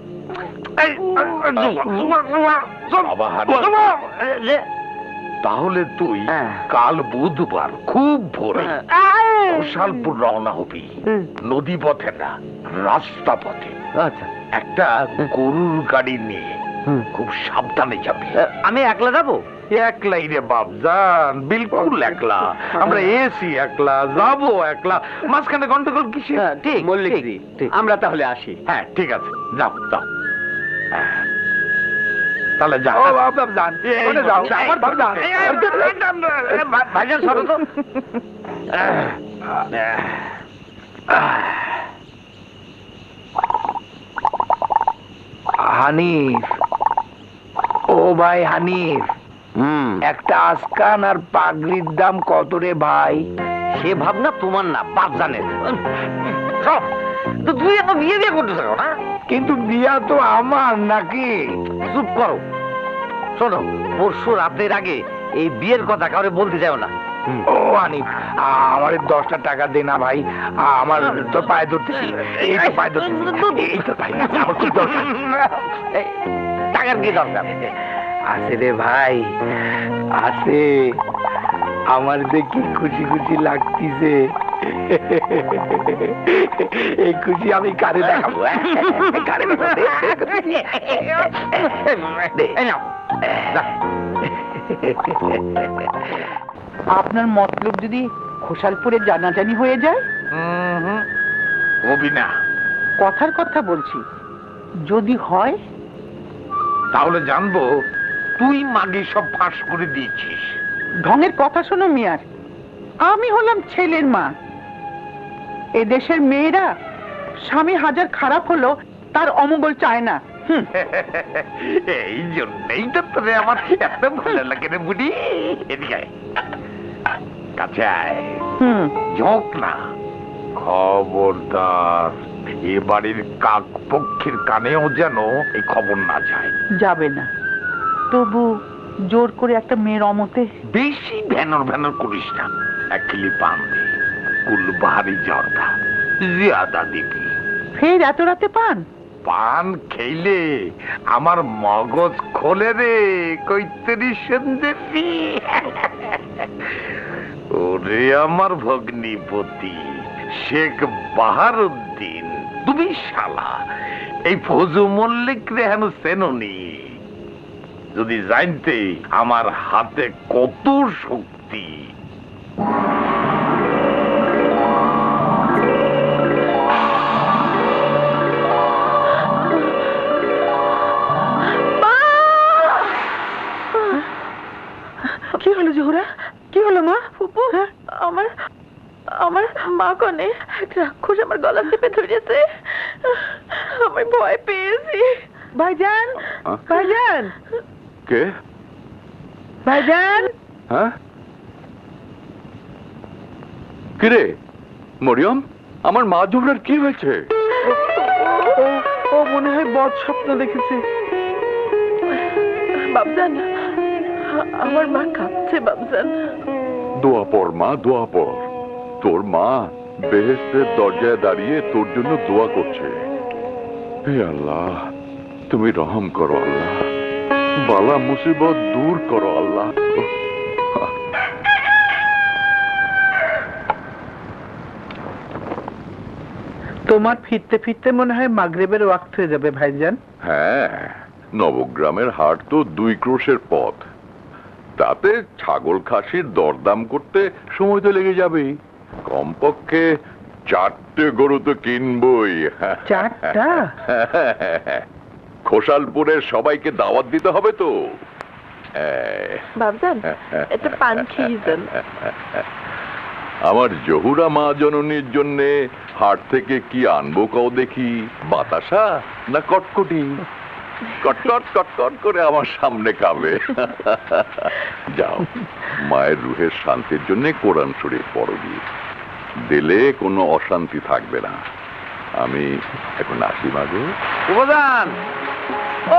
তাহলে তুই কাল বুধবার খুব ভোরে ঘোষালপুর রওনা হবি। নদী পথে না, রাস্তা পথে। আচ্ছা, একটা গরুর গাড়ি নিয়ে খুব সাবধানে যাবি। আমি একলা যাবো? একলাই রে বাপজান, বিলকুল একলা। আমরা এসি একলা, যাবো একলা, মাঝখানে গন্ডগোল কিসে? ঠিক মল্লিক, আমরা তাহলে আসি। হ্যাঁ, ঠিক আছে, যাও। তাহলে যাও বাপজান, যাও বাপজান। ভাইজান সরো তো। হানিফ, ও ভাই হানিফ, একটা আসকান আর পাগড়ির দাম কত রে ভাই? সে ভাবনা তোমার না, বাপ জানে। তো তুই এত বিয়ে করতে থাকো না? কিন্তু বিয়া তো আমার নাকি? চুপ করো। শোনো, পরশু রাতের আগে এই বিয়ের কথা কাউরে বলতে যাও না। ও হানিফ, আমার 10টা টাকা দে না ভাই, আমার তো পায়ে ধরতেছি। এই তো পায়ে ধরতেছি, আমার খুব দরকার। টাকার কি দরকার? আছে রে ভাই, আছে। আমার দেখি খুশি খুশি লাগতিছে। এই খুশি আমি কারে দেখাবো? আপনার মতলব যদি খোসালপুরে জানাজানি হয়ে যায়? হবি না, কথার কথা বলছি। যদি হয় তাহলে জানবো তুই মাগি সব ফাঁস করে দিয়েছিস। ঢঙের কথা শোনো মিয়ার, আমি হলাম ছেলের মা। এদেশের মেয়েরা স্বামী হাজার খারাপ হলো তার অমঙ্গল চায় না। এই জন্যই তো তোরে আমার এত ভালো লাগে রে বুড়ি। এদিকে কাছে আয়, ঝোঁক না। খবরদার, এ বাড়ির কাক পক্ষীর কানেও যেন এই খবর না যায়। যাবে না, তবু জোর করে একটা মেয়ের অমতে। বেশি ভ্যানর করিস না। এক কিলি পান দে, কুলবাহারি জর্দা জিয়াদা দিবি। ফের এত রাতে পান? পান খেলে আমার মগজ খোলে রে, কৈতরি সন্দেশি। ওরে আমার ভগ্নিপতি শেখ বাহারুদ্দিন, তুমি শালা এই ফজু মল্লিক রে হেন সেননি? যদি জানতে আমার হাতে কত শক্তি। কি হলো জোহরা? কি হলো মা? ফুপু, আমার মা কনে এক রাক্ষস আমার গলা চেপে ধরেছে। আমি ভয় পেয়েছি। ভাইজান, হ্যাঁ? ভাইজান, কে? ভাইজান। হ্যাঁ, কিরে মরিয়ম, আমার মা জোহরার কি হয়েছে? ও মনে হয় বদ স্বপ্ন দেখেছে। বাবজান, আমার মা কাঁদছে বাবজান। দোয়া পর মা, দোয়া পর। তোর মা বেহেশতের দরজায় দাঁড়িয়ে তোর জন্য দোয়া করছে। হে আল্লাহ, তুমি রহম করো আল্লাহ, বালা মুসিবত দূর করো আল্লাহ। তোমার ফিরতে ফিরতে মনে হয় মাগরিবের ওয়াক্ত হয়ে যাবে ভাইজান। হ্যাঁ, নবগ্রামের হাট তো 2 ক্রোশের পথ, তাতে ছাগল খাসির দরদাম করতে সময় তো লেগে যাবেই। কমপক্ষে 4টে গরু তো কিনবই। 4টা? খোসালপুরের সবাইকে দাওয়াত দিতে হবে তো। বাবজান, এটা পান খেয়ে যান। আমার জহুরা মা জননীর জন্যে হাট থেকে কি আনবো কও দেখি? বাতাসা না কটকটি? কটকট কটকট করে আমার সামনে খাবে। যাও, মায়ের রুহের শান্তির জন্য কোরআন শরীফ পড়ো গিয়ে, দিলে কোনো অশান্তি থাকবে না। আমি এখন আসি মাঝে। ফুফাজান,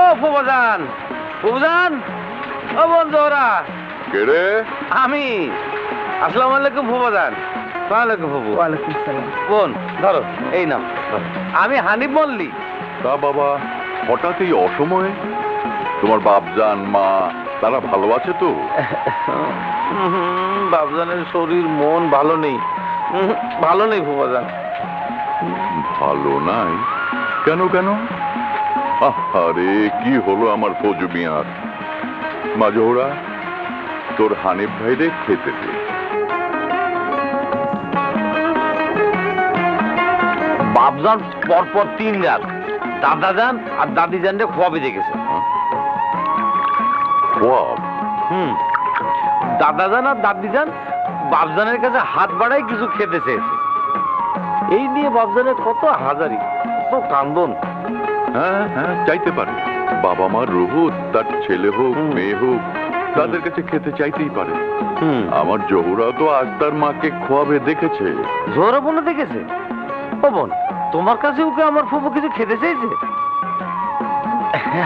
ও ফুফাজান, ফুফাজান, ও বন্ধু ওরা, কে রে? আমি। আসসালামু আলাইকুম ফুফাজান। ওয়ালাইকুম ফুফু। ওয়ালাইকুম সালাম। বোন ধরো, এই নাও। আমি হানিফ মল্লিক। তা বাবা, হঠাৎ এই অসময়ে? তোমার বাপজান মা তারা ভালো আছে তো? বাবজানের শরীর মন ভালো নেই। ভালো নেই ফুফাজান। ভালো নাই? কেন কেন? আরে কি হলো আমার ফজু মিয়ার? মা জোহরা, তোর হানিফ ভাইরে খেতে দে। বাবজান পরপর 3 রাত দাদাজান আর দাদিজানকে খোয়াবে দেখেছে। খোয়াব? দাদাজান আর দাদিজান বাবজানের কাছে হাত বাড়াই কিছু খেতে চেয়েছে। এই নিয়ে বাবজানের কত হাজারি, কত কান্দন। হ্যাঁ হ্যাঁ, চাইতে পারে। বাবা মার রুহ, তার ছেলে হোক মেয়ে হোক, তাদের কাছে খেতে চাইতেই পারে। আমার জহুরা তো আজ তার মাকে খোয়াবে দেখেছে। জোহরা বোন দেখেছে? ও বোন, তোমার কাছে ওকে আমার ফুফু কিছু খেতে চেয়েছে?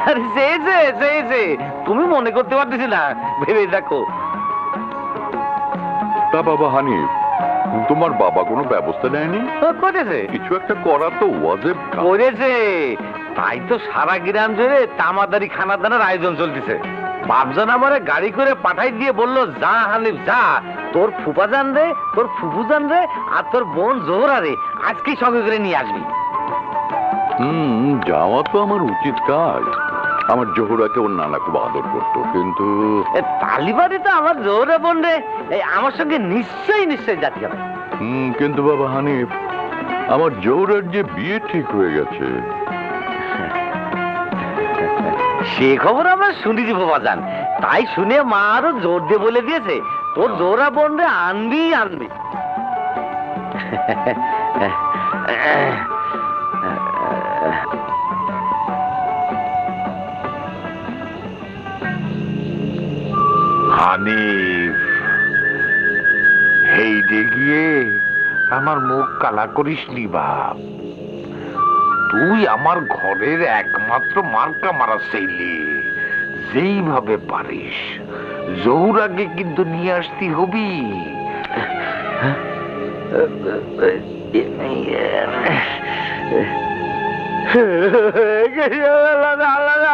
আরে চেয়েছে চেয়েছে, তুমি মনে করতে পারতেছি না, ভেবে দেখো। তা বাবা হানিফ, তোমার বাবা কোনো ব্যবস্থা নেয়নি? করেছে, কিছু একটা করা তো ওয়াজিব। করেছে, তাই তো সারা গ্রাম জুড়ে তামাদারি খানাদানার আয়োজন চলতেছে। বাপজান আমারে গাড়ি করে পাঠাই দিয়ে বললো, যা হানিফ যা, তোর ফুফাজান রে, তোর ফুফুজান রে আর তোর বোন জোহরা রে আজকেই সঙ্গে করে নিয়ে আসবি। যাওয়া তো আমার উচিত কাজ। আমার জহুরাকে ওর নানা খুব আদর করতো, কিন্তু তালিবাড়ি তো আমার জোহরা বোন রে আমার সঙ্গে নিশ্চয়ই নিশ্চয়ই যাতে হবে। কিন্তু বাবা হানিফ, আমার জহুরার যে বিয়ে ঠিক হয়ে গেছে। সে খবর আমরা শুনেছি বাবাজান, তাই শুনে মা আরো জোর দিয়ে বলে দিয়েছে, তোর জোহরা বোন রে আনবি আনবি। হানিফ, হেইডে গিয়ে আমার মুখ কালা করিস নি বাপ। তুই আমার ঘরের একমাত্র মার্কা মারা ছেলে, যেইভাবে পারিস জহুরাকে কিন্তু নিয়ে আসতে হবি।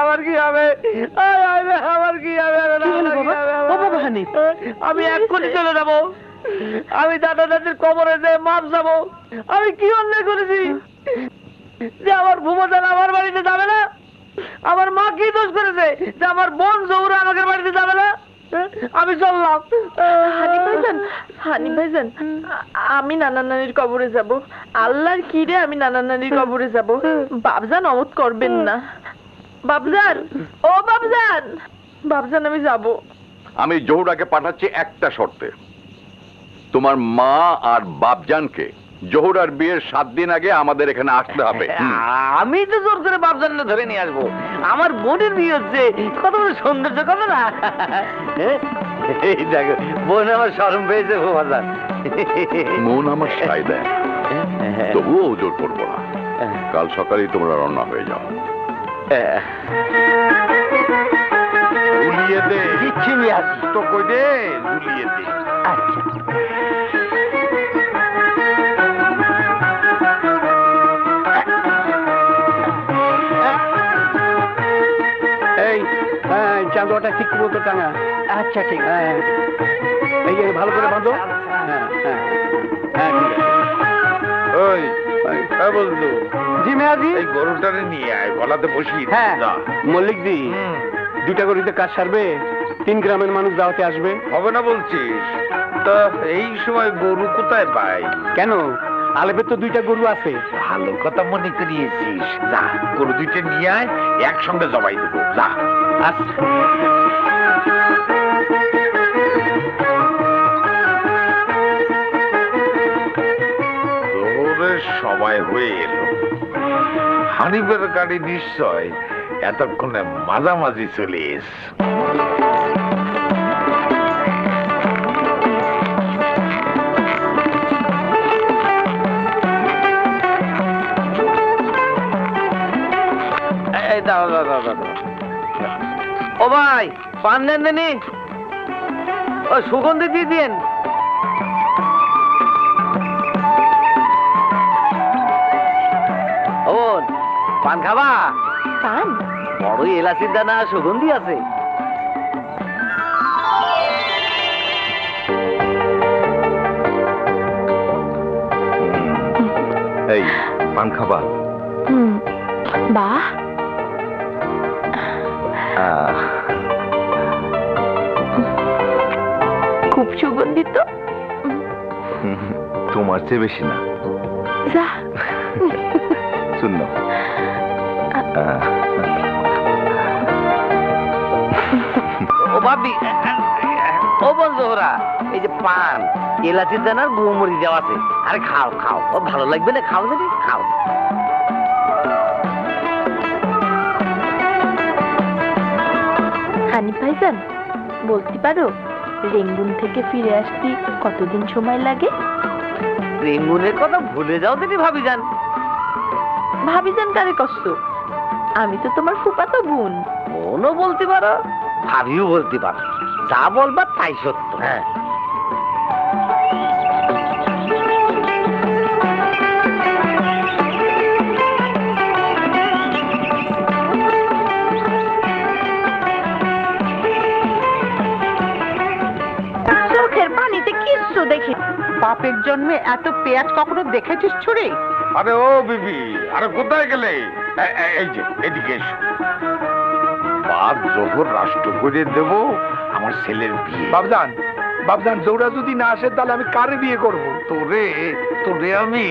আমার কি হবে, আমার কি হবে? আমি এক্ষুনি চলে যাবো, আমি দাদা দাদির কবরে যে মাপ যাবো। আমি কি অন্যায় করেছি যে আমার ভুমজান আমার বাড়িতে যাবে না? আমার মা কি দোষ করেছে যে আমার বোন জহুরা আমাদের বাড়িতে যাবে না? আমি চললাম। হানিফ ভাইজান, আমি নানা নানির কবরে যাব। আল্লাহর কি রে, আমি নানা নানির কবরে যাব। বাবজান অমত করবেন না। বাবজান, ও বাবজান, বাবজান আমি যাব। আমি জহুরাকে পাঠাচ্ছি একটা শর্তে। তোমার মা আর বাপজানকে জোহরার বিয়ের 7 দিন আগে আমাদের এখানে আসতে হবে। আমি তো জোর করে বাপজান ধরে নিয়ে আসবো। আমার বোনের বিয়ে হচ্ছে, কত বড় সৌন্দর্য, কত না। এই দেখো বোন আমার শরম পেয়েছে বাজান। মন আমার সাই দেয়, তবুও জোর করবো না। কাল সকালেই তোমরা রওনা হয়ে যাও। ঝুলিয়ে দে, দিচ্ছি মিয়াজ। তো কই দে, ঝুলিয়ে দে। আচ্ছা এই চাঁদোয়াটা ঠিক মতো টাঙা। আচ্ছা ঠিক হ্যাঁ, এই যে ভালো করে বাঁধো। হ্যাঁ হ্যাঁ হ্যাঁ, ঠিক আছে। ওই হ্যাঁ বলতো, জি মেয়াজি। এই গরুটারে নিয়ে আয়, গলাতে বসিয়ে দে। হ্যাঁ যা। মল্লিক দি, 2টা গরুতে কাজ সারবে, 3 গ্রামের মানুষ দাওয়াতে আসবে। হবে না বলছিস? তা এই সময় গরু কোথায় পাই? কেন, আলেপের তো 2টা গরু আছে। ভালো কথা মনে করিয়েছিস। যা, গরু 2টা নিয়ে আয়, একসঙ্গে জবাই দেবো। যা। আচ্ছা। জোহরের সময় হয়ে এলো। হানিফের গাড়ি নিশ্চয় এতক্ষণে মাঝামাঝি চলে এসে। এই দাও দাও দাও দাও। ও ভাই পান দেন দেনি, ও সুগন্ধি দিয়ে দিন। ও পান খাবা? পান? বড়ই এলাচির দানা সুগন্ধি আছে। এই পান খাবা? বাহ, খুব সুগন্ধিত। তোমার চেয়ে বেশি না। যা শূন্য। ও ভাবি, ও বন্ধুরা, এই যে পান, এলাচির দানার গুমরি দেওয়া আছে। আরে খাও খাও, ও ভালো লাগবে না, খাও দেবে, খাও। হানিফ ভাইজান, বলতে পারো রেঙ্গুন থেকে ফিরে আসতে কতদিন সময় লাগে? রেঙ্গুনের কথা ভুলে যাও তুমি ভাবিজান। ভাবিজান কারে কষ্ট? আমি তো তোমার ফুফাতো বোন। বোনও বলতে পারো, ভাবিও বলতে পারো, যা বলবা তাই সত্য। হ্যাঁ, চোখের পানিতে কিচ্ছু দেখি। বাপের জন্মে এত পেঁয়াজ কখনো দেখেছিস ছুরি? আরে ও বিবি, আরে কোথায় গেলে? এই যে এদিকে এসো। বাপ জোহর রাষ্ট্র করে দেব আমার ছেলের বিয়ে। বাবজান, বাবজান জোড়া যদি না আসে তাহলে আমি কারে বিয়ে করব? তোরে তোরে আমি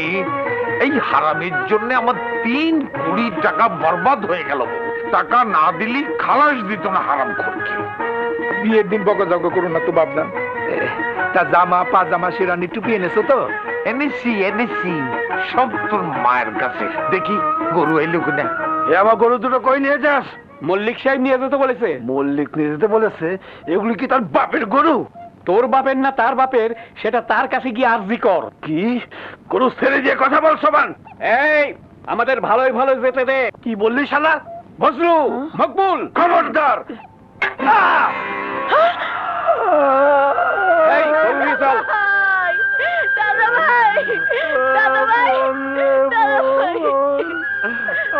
এই হারামির জন্য আমার 3 কোটি টাকা বরবাদ হয়ে গেল। টাকা না দিলি খালাস দিত না হারাম খোরকে। বিয়ের দিন বকাঝকা করুন না তো বাবজান। তা জামা পাজামা শিরানি টুপি এনেছো তো? এনেছি সব তোর মায়ের কাছে। দেখি গরু এলো কিনা। এ আমার গরু দুটো কই নিয়ে যাস? মল্লিক সাহেব নিয়ে যেতে বলেছে। মল্লিক নিয়ে যেতে বলেছে? এগুলি কি তার বাপের গরু? তোর বাপের না তার বাপের, সেটা তার কাছে গিয়ে আরজি কর। কি গরু ছেড়ে দিয়ে কথা বল সবান? এই আমাদের ভালোই ভালো যেতে দে। কি বললি শালা? বজলু, মকবুল, খবরদার! এই গরু নিয়ে চল। দাদা ভাই, দাদা ভাই, দাদা ভাই,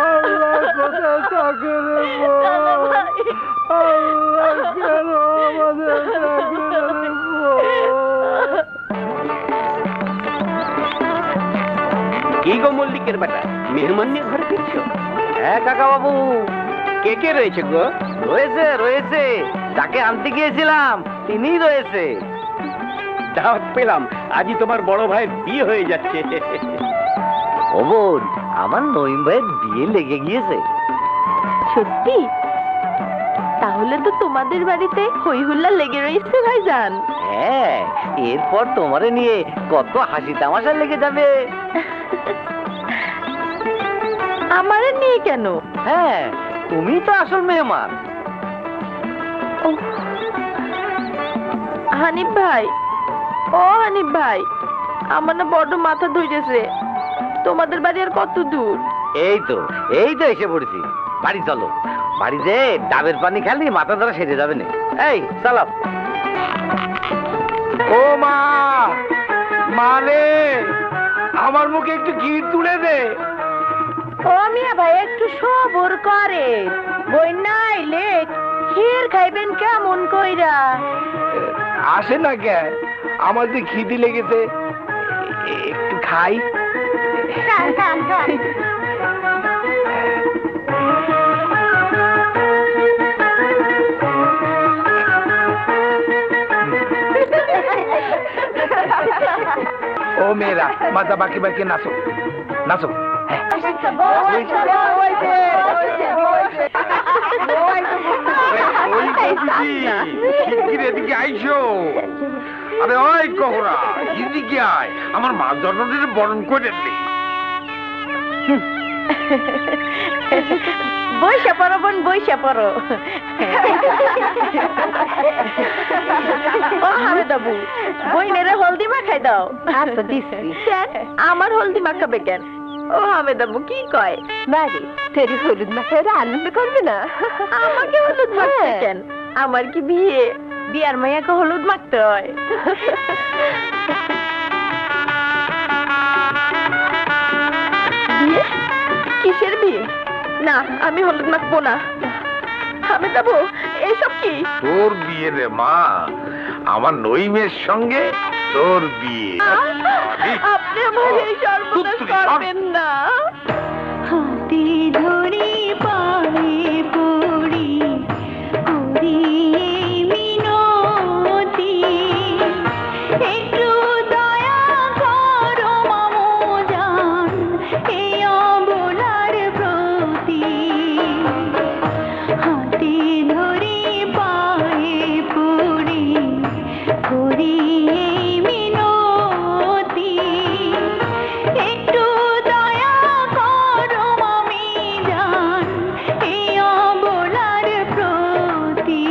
আল্লাহ কোথায় থাকে রে বোন? দাদা ভাই, আল্লাহ কেন আমাদের থাকে রে বোন? কি গো মল্লিকের বেটা, মেহমান নিয়ে ঘরে ফিরছো? হ্যাঁ কাকা বাবু, কে কে রয়েছে গো? রয়েছে রয়েছে, যাকে আনতে গিয়েছিলাম তিনিই রয়েছে। দাওয়াত পেলাম, আজই তোমার বড় ভাইয়ের বিয়ে হয়ে যাচ্ছে। ও বোন, আমার নইম ভাইয়ের বিয়ে লেগে গিয়েছে। সত্যি? তাহলে তো তোমাদের বাড়িতে হই হুল্লা লেগে রয়েছে ভাইজান। হ্যাঁ, এরপর তোমারে নিয়ে কত হাসি তামাশা লেগে যাবে। আমারে নিয়ে কেন? হ্যাঁ, তুমি তো আসল মেহমান। ওহ, হানিফ ভাই, ও হানিফ ভাই, আমার না বড্ড মাথা ধরেছে। তোমাদের বাড়ি আর কত দূর? এই তো এসে পড়েছি। বাড়ি চলো, বাড়িতে ডাবের পানি খালি মাথা ধরা সেরে যাবে না। এই চলো। ও মা, মানে আমার মুখে একটু ঘি তুলে দে। ও মিয়া ভাই একটু সবর করে, বই নাইলে ক্ষীর খাইবেন কেমন কইরা? আসে না কে, আমার যে খিদি লেগেছে, একটু খাই। ও মেয়েরা, মাথা বাকি বাকি নাচো নাচো। এদিকে আইসো। আরে ওই কহরা, এদিকে আয়, আমার মাছ জন্মদিনে বরণ করে নি। বইসা পড়ো বোন, বইসা পড়ো। ও হারে দাবু, বইনেরে হলদি মাখাই দাও। আচ্ছা দিচ্ছি। কেন আমার হলদি মাখাবে কেন? ও হামেদ আবু কি কয়? বাড়ি তোর হলুদ মাখায় আনন্দ করবে না? আমাকে হলুদ মাখতে কেন? আমার কি বিয়ে? বিয়ার মাইয়াকে হলুদ মাখতে হয়? বিয়ে? কিসের বিয়ে? না, আমি হলুদ মাখবো না। হামেদ আবু, এসব কি? তোর বিয়ে রে মা, আমার নইমের সঙ্গে তোর বিয়ে। আপনি আমার এই সর্বনাশ করবেন না। হাতে ধরে পায়ে পড়ি করি মিনতি, একটু দয়া করো মামু জান এই অবলার প্রতি। হাতে ধরে পায়ে পড়ি করি মিনতি, একটু দয়া করো মামি জান এই অবলার প্রতি।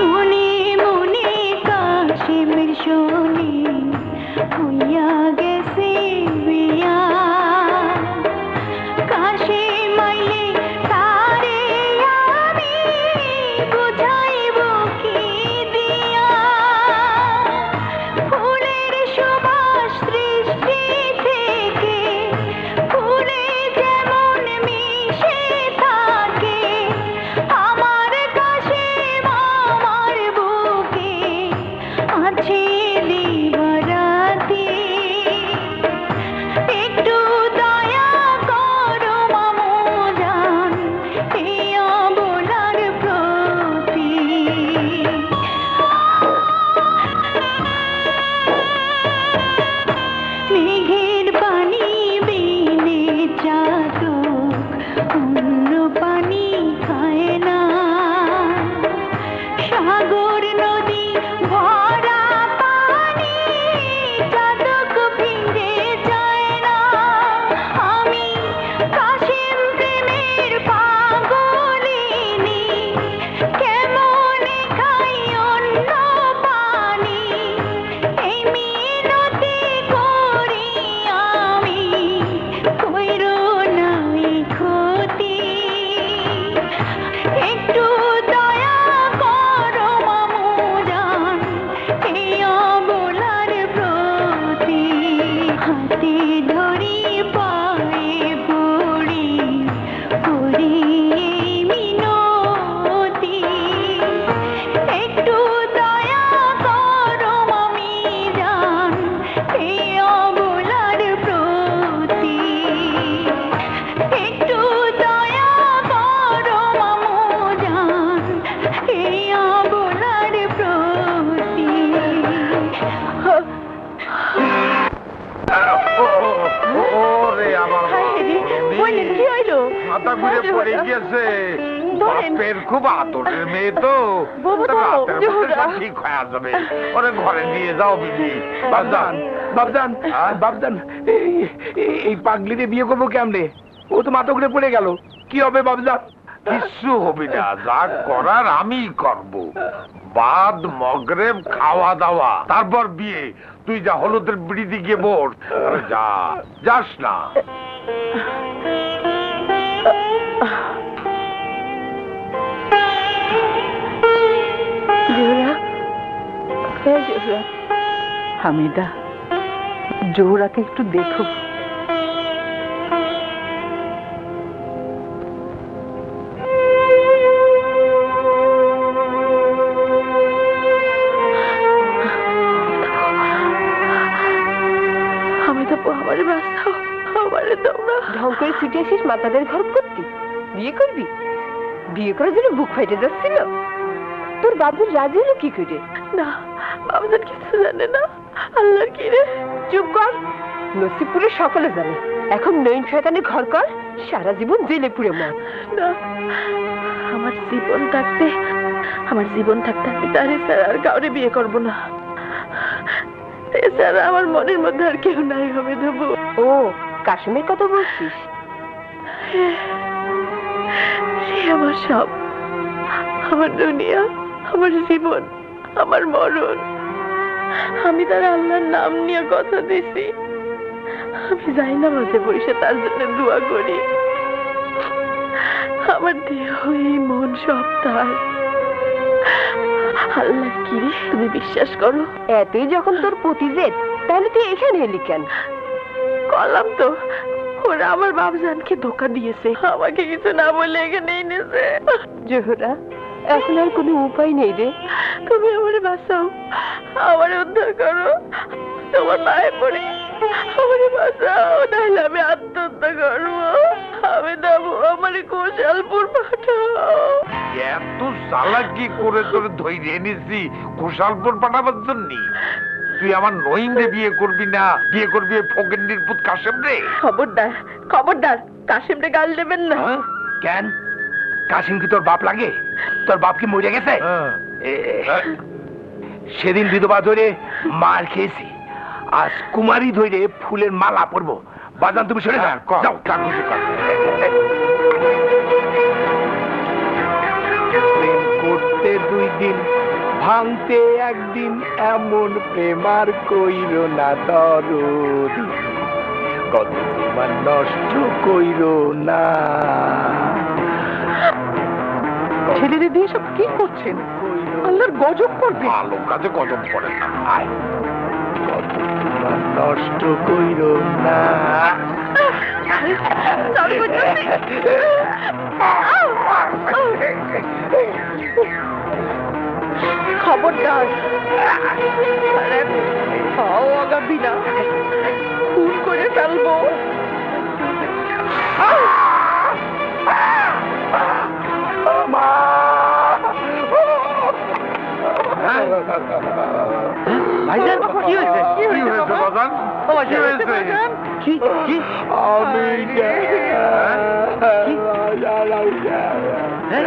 মনে মনে কাশিমের শোনে হইয়া গেছে বিয়া, কাশিম আইলে তারে আমি বুঝাইব কি দিয়া। ফুলের সুবাস সৃষ্টি থেকে ফুলে যেমন মিশে থাকে, আমার কাশিম আমার বুকে আছে দিবারাতি। একটু দয়া করো মামু জান এই অবলার প্রতি। মেঘের পানি বিনে চাতক অন্য পানি খায় না, সাগর নদী ভরা পানি চাতক ভিজে যায় না। আমি কাশিম প্রেমের পাগলিনী, কেমনে খাই অন্য পানি, এই মিনতি করি আমি কইরো নাই ক্ষতি। একটু দয়া করো মামু জান এই অবলার প্রতি। হাতে ধরি পায়ে পড়ি করি মিনতি, একটু দয়া করো মামি জান এই অবলার প্রতি। একটু দয়া করো মামু জান এই অবলার প্রতি। মাথা ঘুরে পড়ে গেছে। বাপের খুব আদরের মেয়ে তো, রাতের মধ্যে সব ঠিক হয়ে যাবে। ওরে ঘরে নিয়ে যাও বিবি। বাবজান বাবজান বাবজান, এই পাগলিরে বিয়ে করবো কেমনে? ও তো মাথা ঘুরে পড়ে গেল, কি হবে বাবজান? কিচ্ছু হবে না, যা করার আমি করব। বাদ মগরেব খাওয়া দাওয়া, তারপর বিয়ে। তুই যা হলুদের বিড়িতে গিয়ে বস। আরে যা, যাস না। হামিদা, জোহরাকে একটু দেখো। ঢং করে ছুটে আসিস মাতাদের ঘর করতি? বিয়ে করবি? বিয়ে করার জন্য বুক ফাইটে যাচ্ছিল? তোর বাবুর রাজি হলো কি করে? না, আমাদের কিছু জানে না। আল্লাহর কি রে? চুপ কর। নসিবপুরে সকলে জানে। এখন নইন শয়তানে ঘর কর, সারা জীবন জেলে পুড়ে মর। না, আমার জীবন থাকতে আমি তার স্যার আর কাউরে বিয়ে করব না। এছাড়া আমার মনের মধ্যে আর কেউ নাই হবে দেবো। ও, কাশিমের কথা বলছিস? সে আমার সব, আমার দুনিয়া, আমার জীবন, আমার মরণ। আমি তার আল্লাহর নাম নিয়ে কথা দিছি। আমি যাই না মাঝে বসে তার জন্য দোয়া করি। আমার দেহ এই মন সব তার। আল্লাহ কি রে, তুমি বিশ্বাস করো? এতই যখন তোর পতিজেদ, তাহলে তুই এখানে এলি কেন? কলাম তো, ওরা আমার বাবজানকে ধোকা দিয়েছে, আমাকে কিছু না বলে এখানে এনেছে। জোহরা, এখন আর কোনো উপায় নেই রে। তুমি আমার বাঁচাও, আমার উদ্ধার করো, তোমার পায়ে পড়ি, আমার বাঁচাও, নাহলে আমি আত্মহত্যা করবো। আমি দেবো, আমার কোশালপুর পাঠাও। এত চালাকি করে তোরে ধরে এনেছি কোশালপুর পাঠাবার জন্য? তুই আমার নইমরে বিয়ে করবি না, বিয়ে করবি ফকিন্নির পুত কাশেম রে? খবরদার, খবরদার, কাশিম রে গাল দেবেন না। কেন? কাশিম কি তোর বাপ লাগে? তোর বাপ কি মরে গেছে? সেদিন বিধবা ধরে মার খেয়েছি, আজ কুমারী ধরে ফুলের মালা পরবো। বাজান তুমি সরে যাও। প্রেম করতে 2 দিন, ভাঙতে 1 দিন, এমন প্রেম আর কইরো না দরদি, কত তোমার নষ্ট কইরো না। ছেলেদের দিয়ে সব কি করছেন? আল্লাহর গজব করবে। ভালো কাজে গজব করে না। আয়, কত তোমার নষ্ট কইরো না। খবরদার, খাও আগাবি না, খুন করে ফেলবো। ভাইজান, কি হয়েছে? কি হয়েছে বাজান? কি হয়েছে? কি কি?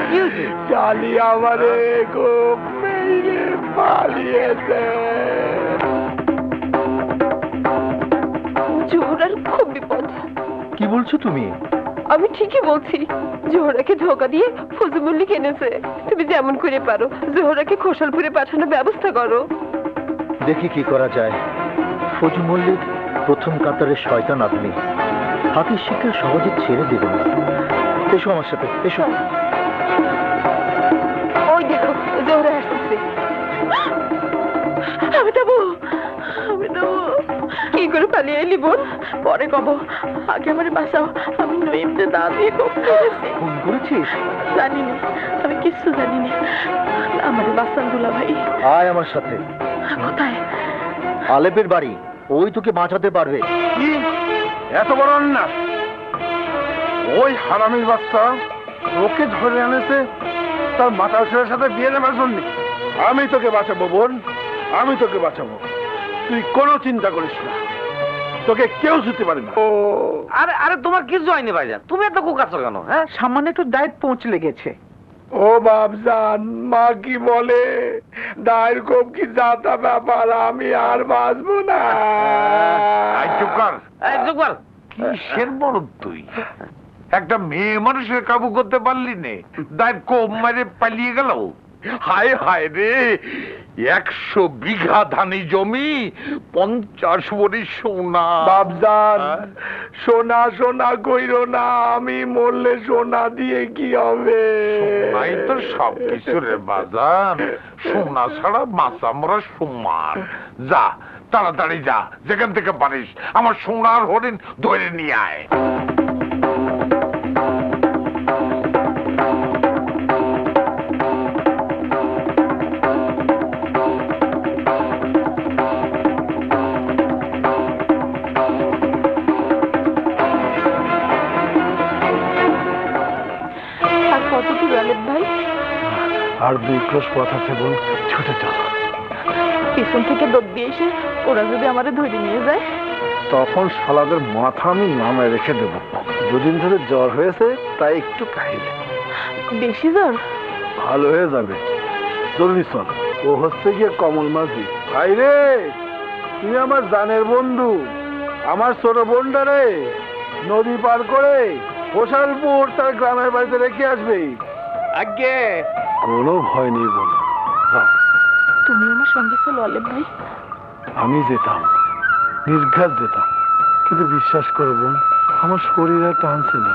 কি হয়েছে? চালি আমারে খুব মেরে পালিয়েছে। জোহরার খুব বিপদ। কি বলছো তুমি? আমি ঠিকই বলছি। জোহরাকে ধোকা দিয়ে ফজু মল্লিক এনেছে। তুমি যেমন করে পারো জোহরাকে খোসালপুরে পাঠানোর ব্যবস্থা করো। দেখি কি করা যায়। ফজু মল্লিক প্রথম কাতারের শয়তান আদমি, হাতির শিকার সহজে ছেড়ে দেবেন না। এসো আমার সাথে, এসো। ওই দেখো, জোহরা আসতেছে। আমি দেবো, আমি দেবো। কি করে পালিয়ে এলি বোন? পরে কব, আগে আমার বাঁচাও। আমি নইমদের দা দিয়ে খুন করেছি। ফোন করেছিস? জানিনি, আমি কিচ্ছু জানিনি। আমার বাঁচান দুলা ভাই। আয় আমার সাথে। কোথায়? আলেপের বাড়ি, ওই তোকে বাঁচাতে পারবে। কি এত বড় অন্যায়? ওই হারামির বাচ্চা ওকে ধরে এনেছে তার মাতাল ছেলের সাথে বিয়ে দেওয়ার জন্য। আমি তোকে বাঁচাবো বোন, আমি তোকে বাঁচাবো, তুই কোনো চিন্তা করিস না। তোকে কেউ ছুতে পারে না। আরে আরে তোমার কিছু হয়নি ভাইজান, তুমি এত কোকাচ্ছ কেন? হ্যাঁ, সামান্য একটু দায়িত্ব পৌঁছে লেগেছে। ও বাপজান, মা কি বলে, দায়ের কোপ কি যাতা ব্যাপার, আমি আর বাঁচবো না। চুপ কর, চুপ কর। কিসের বড় তুই? একটা মেয়ে মানুষের কাবু করতে পারলি নে, দায়ের কোপ মারে পালিয়ে গেল। হায় হায় রে, 100 বিঘা ধানি জমি, 50 ভরি সোনা। বাপজান, সোনা সোনা কইরো না, আমি মরলে সোনা দিয়ে কি হবে? সোনাই তো সব কিছু রে বাজান, সোনা ছাড়া মাথা মরা সোমার। যা তাড়াতাড়ি যা, যেখান থেকে পারিস আমার সোনার হরিণ ধরে নিয়ে আয়। আর কত দূর আলেপ ভাই? আর 2 ক্রোশ পথ আছে বোন, ছুটে চল। পিছন থেকে দৌড় দিয়ে এসে ওরা যদি আমারে ধরে নিয়ে যায়, তখন শালাদের মাথা আমি নামে রেখে দেবো। 2 দিন ধরে জ্বর হয়েছে, তাই একটু কাহিল। বেশি জ্বর? ভালো হয়ে যাবে, জলদি চল। ও হচ্ছে গিয়ে কমল মাঝি। ভাই রে, তুমি আমার জানের বন্ধু, আমার ছোট বোনটা রে নদী পার করে হোসালপুর তার গ্রামের বাড়িতে রেখে আসবে। আগে কোনো ভয় নেই বোন, তুমি আমার সঙ্গে চলো আলেপ ভাই। আমি যেতাম, নির্ঘাত যেতাম, কিন্তু বিশ্বাস করো বোন, আমার শরীর আর টানছে না।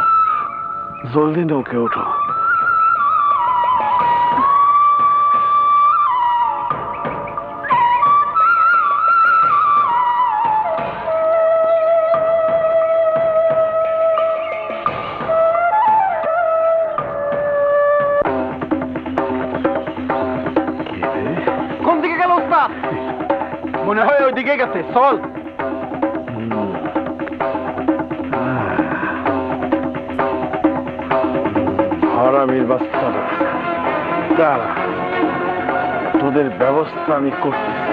জলদি নৌকে ওঠো। কোন দিকে গেল ওস্তাদ? মনে হয় ওইদিকে গেছে, চল। হারামির বাচ্চারা, দাঁড়া, তোদের ব্যবস্থা আমি করতেছি।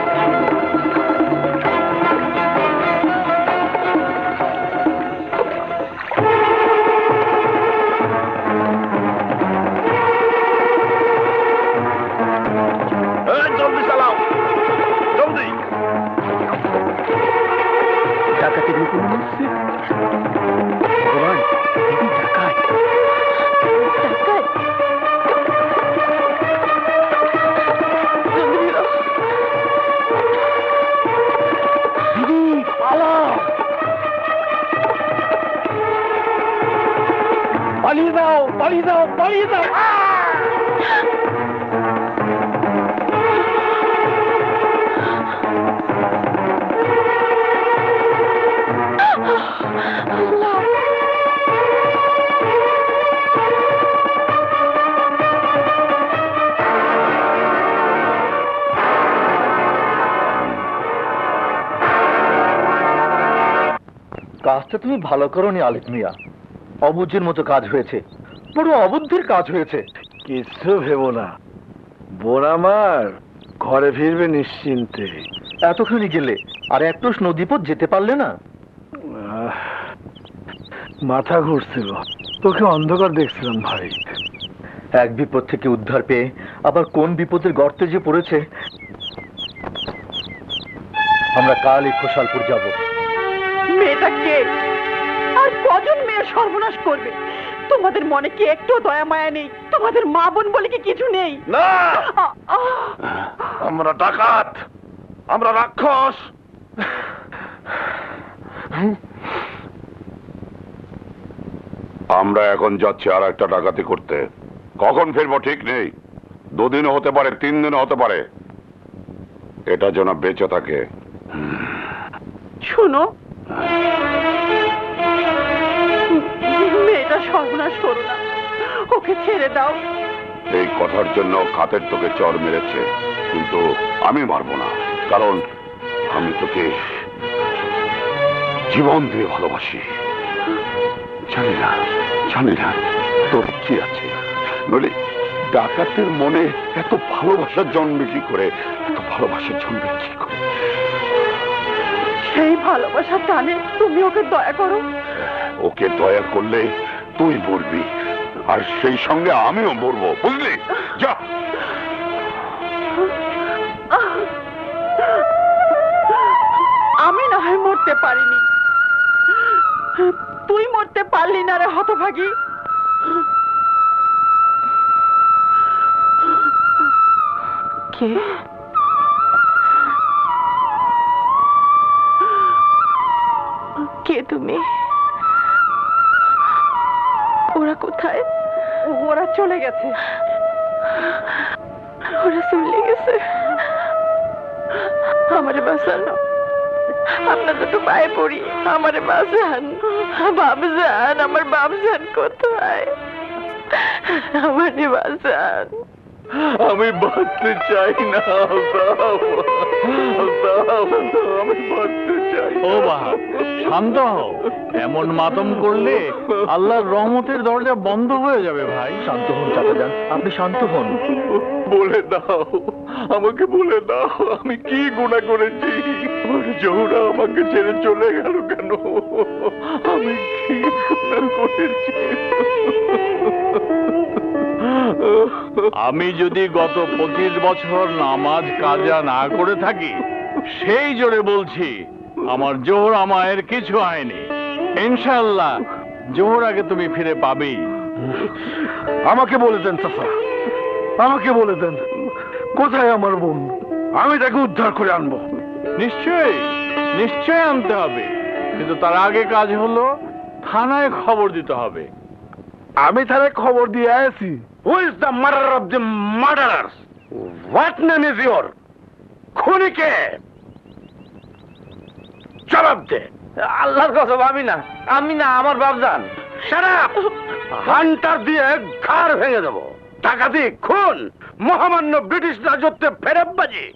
জলদি চালাও, জলদি। ডাকাতি লুকুন নিচ্ছে। ভগবান, দিদি ডাকাত। দিদি পালাও, পালিয়ে যাও, পালিয়ে যাও, পালিয়ে যাও। কাজটা তুমি ভালো করোনি আলিফ মিয়া, অবুঝের মতো কাজ হয়েছে, বড় অবুদ্ধির কাজ হয়েছে। কিছু ভেবো না বোন, আমার ঘরে ফিরবে নিশ্চিন্তে। এতখানি গেলে আর একটু নদীপথ যেতে পারলে না? মাথা ঘুরছিল, তোকে অন্ধকার দেখছিলাম ভাই। এক বিপদ থেকে উদ্ধার পেয়ে আবার কোন বিপদের গর্তে যে পড়েছে। আমরা কালই খোসালপুর যাব। মেয়েটা কে? আর কজন মেয়ে সর্বনাশ করবে? তোমাদের মনে কি একটু দয়া মায়া নেই? তোমাদের মা বোন বলে কি কিছু নেই? না, আমরা ডাকাত, আমরা রাক্ষস। আমরা এখন যাচ্ছি আর একটা ডাকাতি করতে। কখন ফিরবো ঠিক নেই, 2 দিনও হতে পারে, 3 দিনও হতে পারে। এটা যেন বেঁচে থাকে। শোনো, মেয়েটা সর্বনাশ করো না, ওকে ছেড়ে দাও। এই কথার জন্য খাতের তোকে চর মেরেছে, কিন্তু আমি মারবো না, কারণ আমি তোকে জীবন দিয়ে ভালোবাসি। জানি না তোর কি আছে, নইলে ডাকাতের মনে এত ভালোবাসা জন্মে কি করে, এত ভালোবাসা জন্মে কি করে? সেই ভালোবাসার টানে তুমি ওকে দয়া করো। ওকে দয়া করলে তুই মরবি, আর সেই সঙ্গে আমিও মরবো, বুঝলি? যা। আমি না হয় মরতে পারিনি, তুই মরতে পারলি না রে হতভাগী। কে? কে তুমি? ওরা কোথায়? ওরা চলে গেছে। ওরা চলে গেছে। আমারে বাঁচান, আপনার দুটো পায়ে পড়ি, আমারে বাঁচান। বাবজান, আমার বাবজান কোথায়? আমারে বাঁচান। আমি বাঁচতে চাই না, আমি বাঁচতে চাই। ও বাবা, শান্ত হও। এমন মাতম করলে আল্লাহর রহমতের দরজা বন্ধ হয়ে যাবে ভাই। শান্ত হন চাচাজান, আপনি শান্ত হন। বলে দাও, আমাকে বলে দাও, আমি কি গুনাহ করেছি? আমার জহুরা আমাকে ছেড়ে চলে গেল কেন? আমি কি গুনাহ করেছি? আমি যদি গত 25 বছর নামাজ কাজা না করে থাকি, সেই জোরে বলছি আমার জোহরা মায়ের কিছু হয়নি। ইনশাআল্লাহ জোহরাকে তুমি ফিরে পাবেই। আমাকে বলে দেন চাচা, আমাকে বলে দেন কোথায় আমার বোন, আমি তাকে উদ্ধার করে আনবো। নিশ্চয়ই নিশ্চয় আনতে হবে, কিন্তু তার আগে কাজ হলো থানায় খবর দিতে হবে। আমি থানায় খবর দিয়ে আছি। Who is the murder of the murderers? What name is your? খুনিকে জবাব দে। আল্লাহর কসম আমি না, আমি না, আমার বাপজান। Shut up! হান্টার দিয়ে ঘাড় ভেঙে দেবো। ডাকাতি, খুন, মহামান্য ব্রিটিশ রাজত্বে ফেরেববাজি।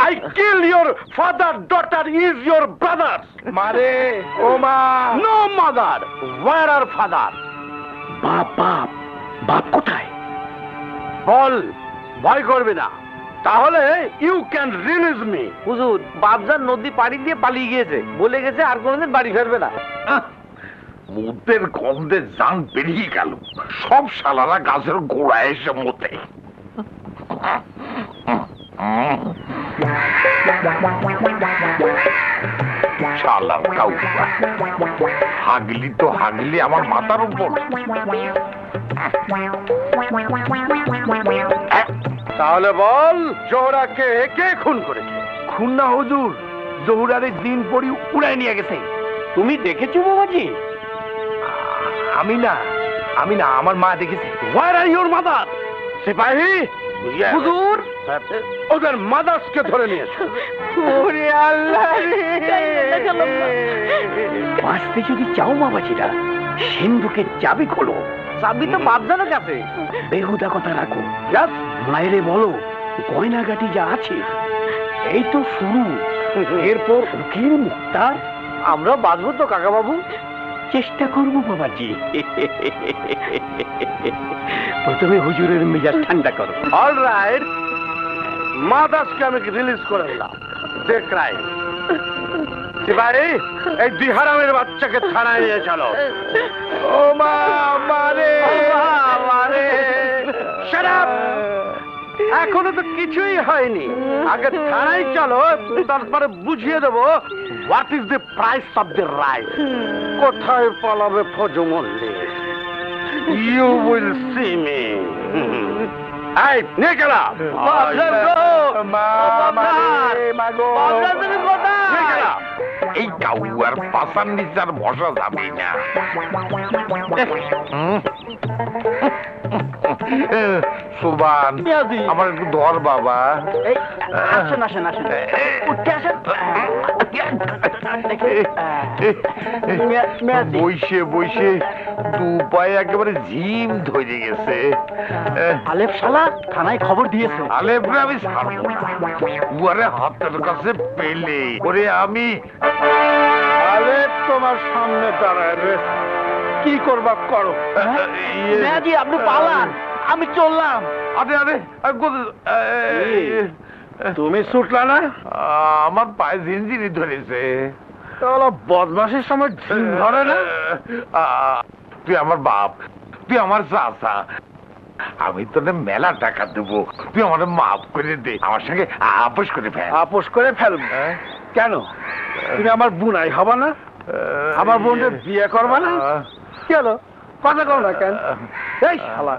I kill your father, daughter is your brother. মারে ও মা, no mother. Where are father? বাপ বাপ বাপ কোথায়? বল, ভয় করবি না, তাহলে ইউ ক্যান রিলিজ মি। হুজুর, বাপজান নদী পাড়ি দিয়ে পালিয়ে গিয়েছে, বলে গেছে আর কোনোদিন বাড়ি ফিরবে না। মুতের গন্ধে জান বেরিয়ে গেল। সব শালারা গাছের গোড়ায় এসে মতে। শালার কাউয়া, হাগলি তো হাগলি আমার মাথার উপর। তাহলে বল, জোহরাকে কে খুন করেছে? খুন না হুজুর, জোহরার দিন পড়ি উড়াই নিয়ে গেছে। তুমি দেখেছো বাবাজি? আমি না, আমি না, আমার মা দেখেছে। Where are your mother? সিপাহী, হুজুর, ওদের মাদার্সকে ধরে নিয়েছে। ওরে আল্লাহ রে! বাঁচতে যদি চাও বাবাজিরা, সিন্ধুকের চাবি খোলো। চাবি তো বাপজানের কাছে। বেহুদা কথা রাখো। মায়েরে বলো গয়নাগাটি যা আছে এই তো শুরু, এরপর উকিল মুক্তার। আমরা বাঁচবো তো কাকা বাবু? চেষ্টা করবো বাবাজি। প্রথমে হুজুরের মেজাজ ঠান্ডা করো। অল রাইট, মাদার্সকে আমি রিলিজ করে দিলাম। দেখ রাই সিপাহী, এই দিহারামের বাচ্চাকে থানায় নিয়ে চলো। ও মা, মারে মারে! Shut up! এখনো তো কিছুই হয়নি, আগে থানায় চলো, তারপরে বুঝিয়ে দেবো what is the price of the right. কোথায় পালাবে Fazu Mallick? You will see me. এই নিয়ে গেলা এই কাউয়ার পাশার নিচে আর বসা যাবে না। সুবান, আমার একটু ধর বাবা। আসেন আসেন আসেন, উঠে আসেন। বইসে বইসে দু পায়ে একেবারে ঝিম ধরে গেছে। আলেপ শালা থানায় খবর দিয়েছে। আলেপরে আমি ছাড়বো না, উয়ারে হাতের কাছে পেলে ওরে আমি। আলেপ তোমার সামনে দাঁড়ায় রয়েছে, কি করবা করো। মেয়াজি আপনি পালান, আমি চললাম। আরে আরে তুমি ছুটলা না? আমার পায়ে ঝিনঝিনি ধরেছে। তাহলে বদমাসের সময় ঝিম ধরে না? তুই আমার বাপ, তুই আমার চাচা, আমি তোদের মেলা টাকা দেবো, তুই আমার মাফ করে দে, আমার সঙ্গে আপোষ করে ফেল। আপোষ করে ফেলবো? কেন? তুমি আমার বুনাই হবা না? আমার বোনকে বিয়ে করবা না? কি হলো, কথা কও না কেন? এই শালা,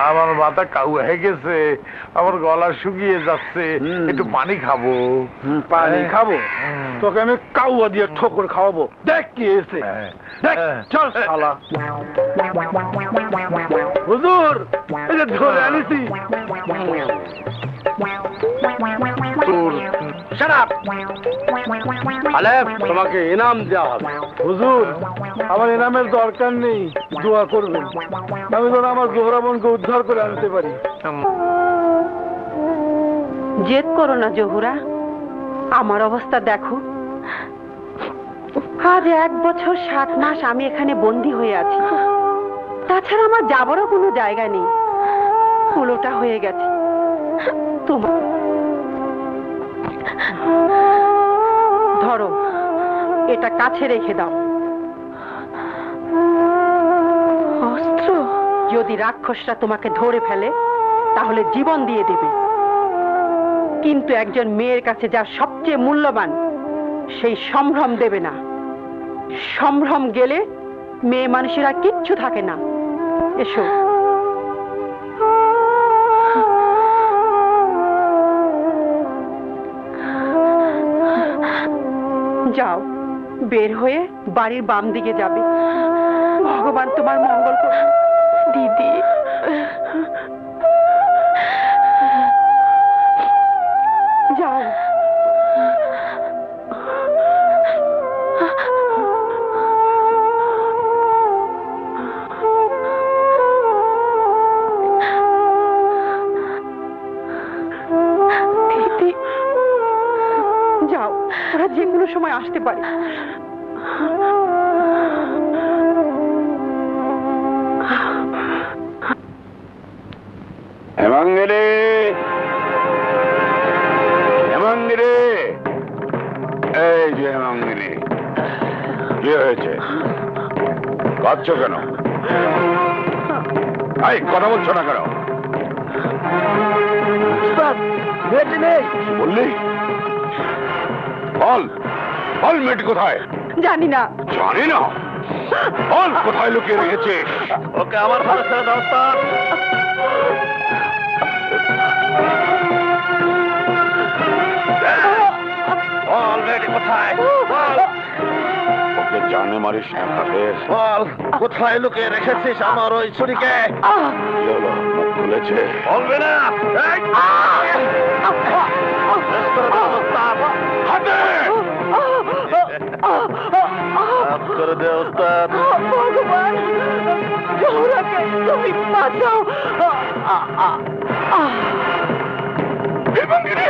আমার মাথা কাউ হয়ে গেছে, আমার গলা শুকিয়ে যাচ্ছে, একটু পানি খাবো। পানি খাবো? তোকে আমি কাউয়া দিয়ে ঠোকর খাওয়াবো, দেখ কি হয়েছে। দেখ, চল শালা। হুজুর, এই যে ধরে আনিছি। Shut up! আলেফ, তোমাকে ইনাম দেওয়া হবে। হুজুর, আমার ইনামের দরকার নেই, দোয়া করবেন, আমি যেন আমার জোহরা বোনকে উদ্ধার করে আনতে পারি। জেদ করো না জহুরা, আমার অবস্থা দেখো। আজ 1 বছর 7 মাস আমি এখানে বন্দী হয়ে আছি। তাছাড়া আমার যাবারও কোনো জায়গা নেই, উলোটা হয়ে গেছে। তোমার ধরো, এটা কাছে রেখে দাও। অস্ত্র? যদি রাক্ষসরা তোমাকে ধরে ফেলে তাহলে জীবন দিয়ে দেবে, কিন্তু একজন মেয়ের কাছে যা সবচেয়ে মূল্যবান সেই সম্ভ্রম দেবে না। সম্ভ্রম গেলে মেয়ে মানুষেরা কিচ্ছু থাকে না। এসো। যাও, বের হয়ে বাড়ির বাম দিকে যাবে। ভগবান তোমার মঙ্গল করুন। দিদি, যাও। দিদি, যাও, ওরা যে কোনো সময় আসতে পারে। হেমাঙ্গিনী, হেমাঙ্গিনী, এই যে হেমাঙ্গিনী, কি হয়েছে? কাঁদছো কেন? এই কথা বলছো না কেন? বললি বল, বল মেয়েটি কোথায়? জানি না। জানি না? বল কোথায় লুকিয়ে রেখেছে? ওকে আমার ভালো ছেড়ে দাও ওস্তাদ। বল মেয়েটি কোথায়? বল। ওকে জানে মারিস না কাফের। বল কোথায় লুকিয়ে রেখেছিস আমার ওই ছুরিকে? কি হলো, মুখ খুলেছে? বলবে না? হাতে মাফ করে দে ওস্তাদ। ভগবান, জহুরাকে তুমি বাঁচাও। হেমাঙ্গিনী,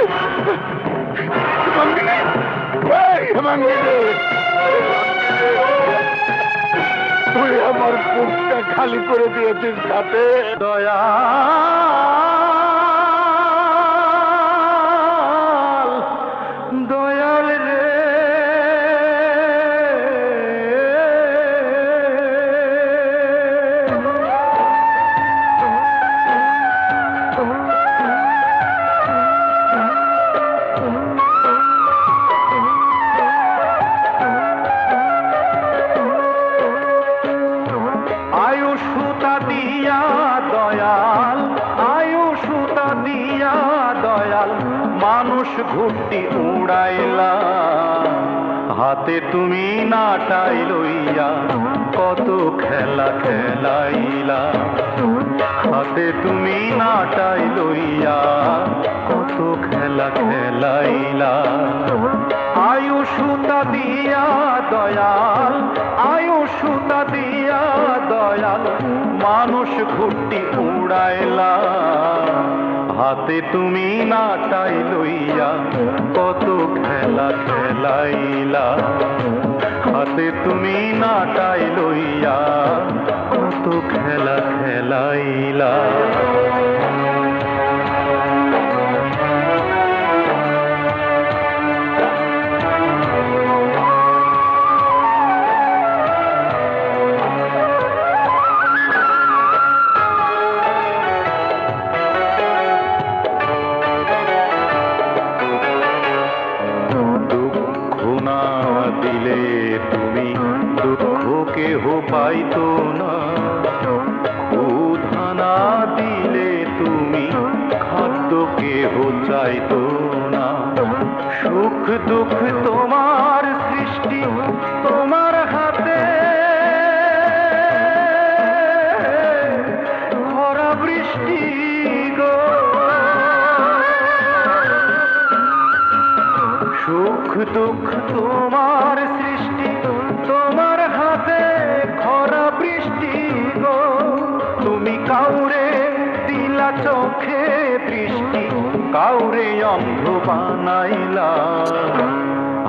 হেমাঙ্গিনী, এই হেমাঙ্গিনী, তুই আমার বুকটা খালি করে দিয়েছিস সাথে। দয়া দয়াল রে, আয়ুষুতা দিয়া দয়াল, আয়ুষুতা দিয়া দয়াল, মানুষ ঘুরতি উড়াইলা, হাতে তুমি নাটাই লইয়া কত খেলা খেলাইলা, হাতে তুমি নাটাই লইয়া কত খেলা খেলাইলা। আয়ুষুতা দিয়া দয়াল, আয়ুষুতা দিয়া দয়াল, মানুষ ঘুরতি উড়াইলা, হাতে তুমি নাটাই লইয়া কত খেলা খেলাইলা, হাতে তুমি নাটাই লইয়া কত খেলা খেলাইলা। কেহ পাইতো না, ক্ষুধা না দিলে তুমি খাদ্য কেহ চাইতো না। সুখ দুঃখ তোমার সৃষ্টি, তোমার হাতে, খরা বৃষ্টি গো। সুখ দুঃখ তোমার সৃষ্টি, তোমার হাতে, খরা বৃষ্টি গো। তুমি কাউরে দিলা চোখে দৃষ্টি, কাউরে অন্ধ বানাইলা।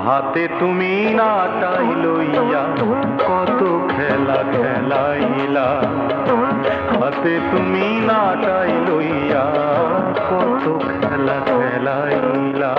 হাতে তুমি নাটাই লইয়া কত খেলা খেলাইলা। হাতে তুমি নাটাই লইয়া কত খেলা খেলাইলা।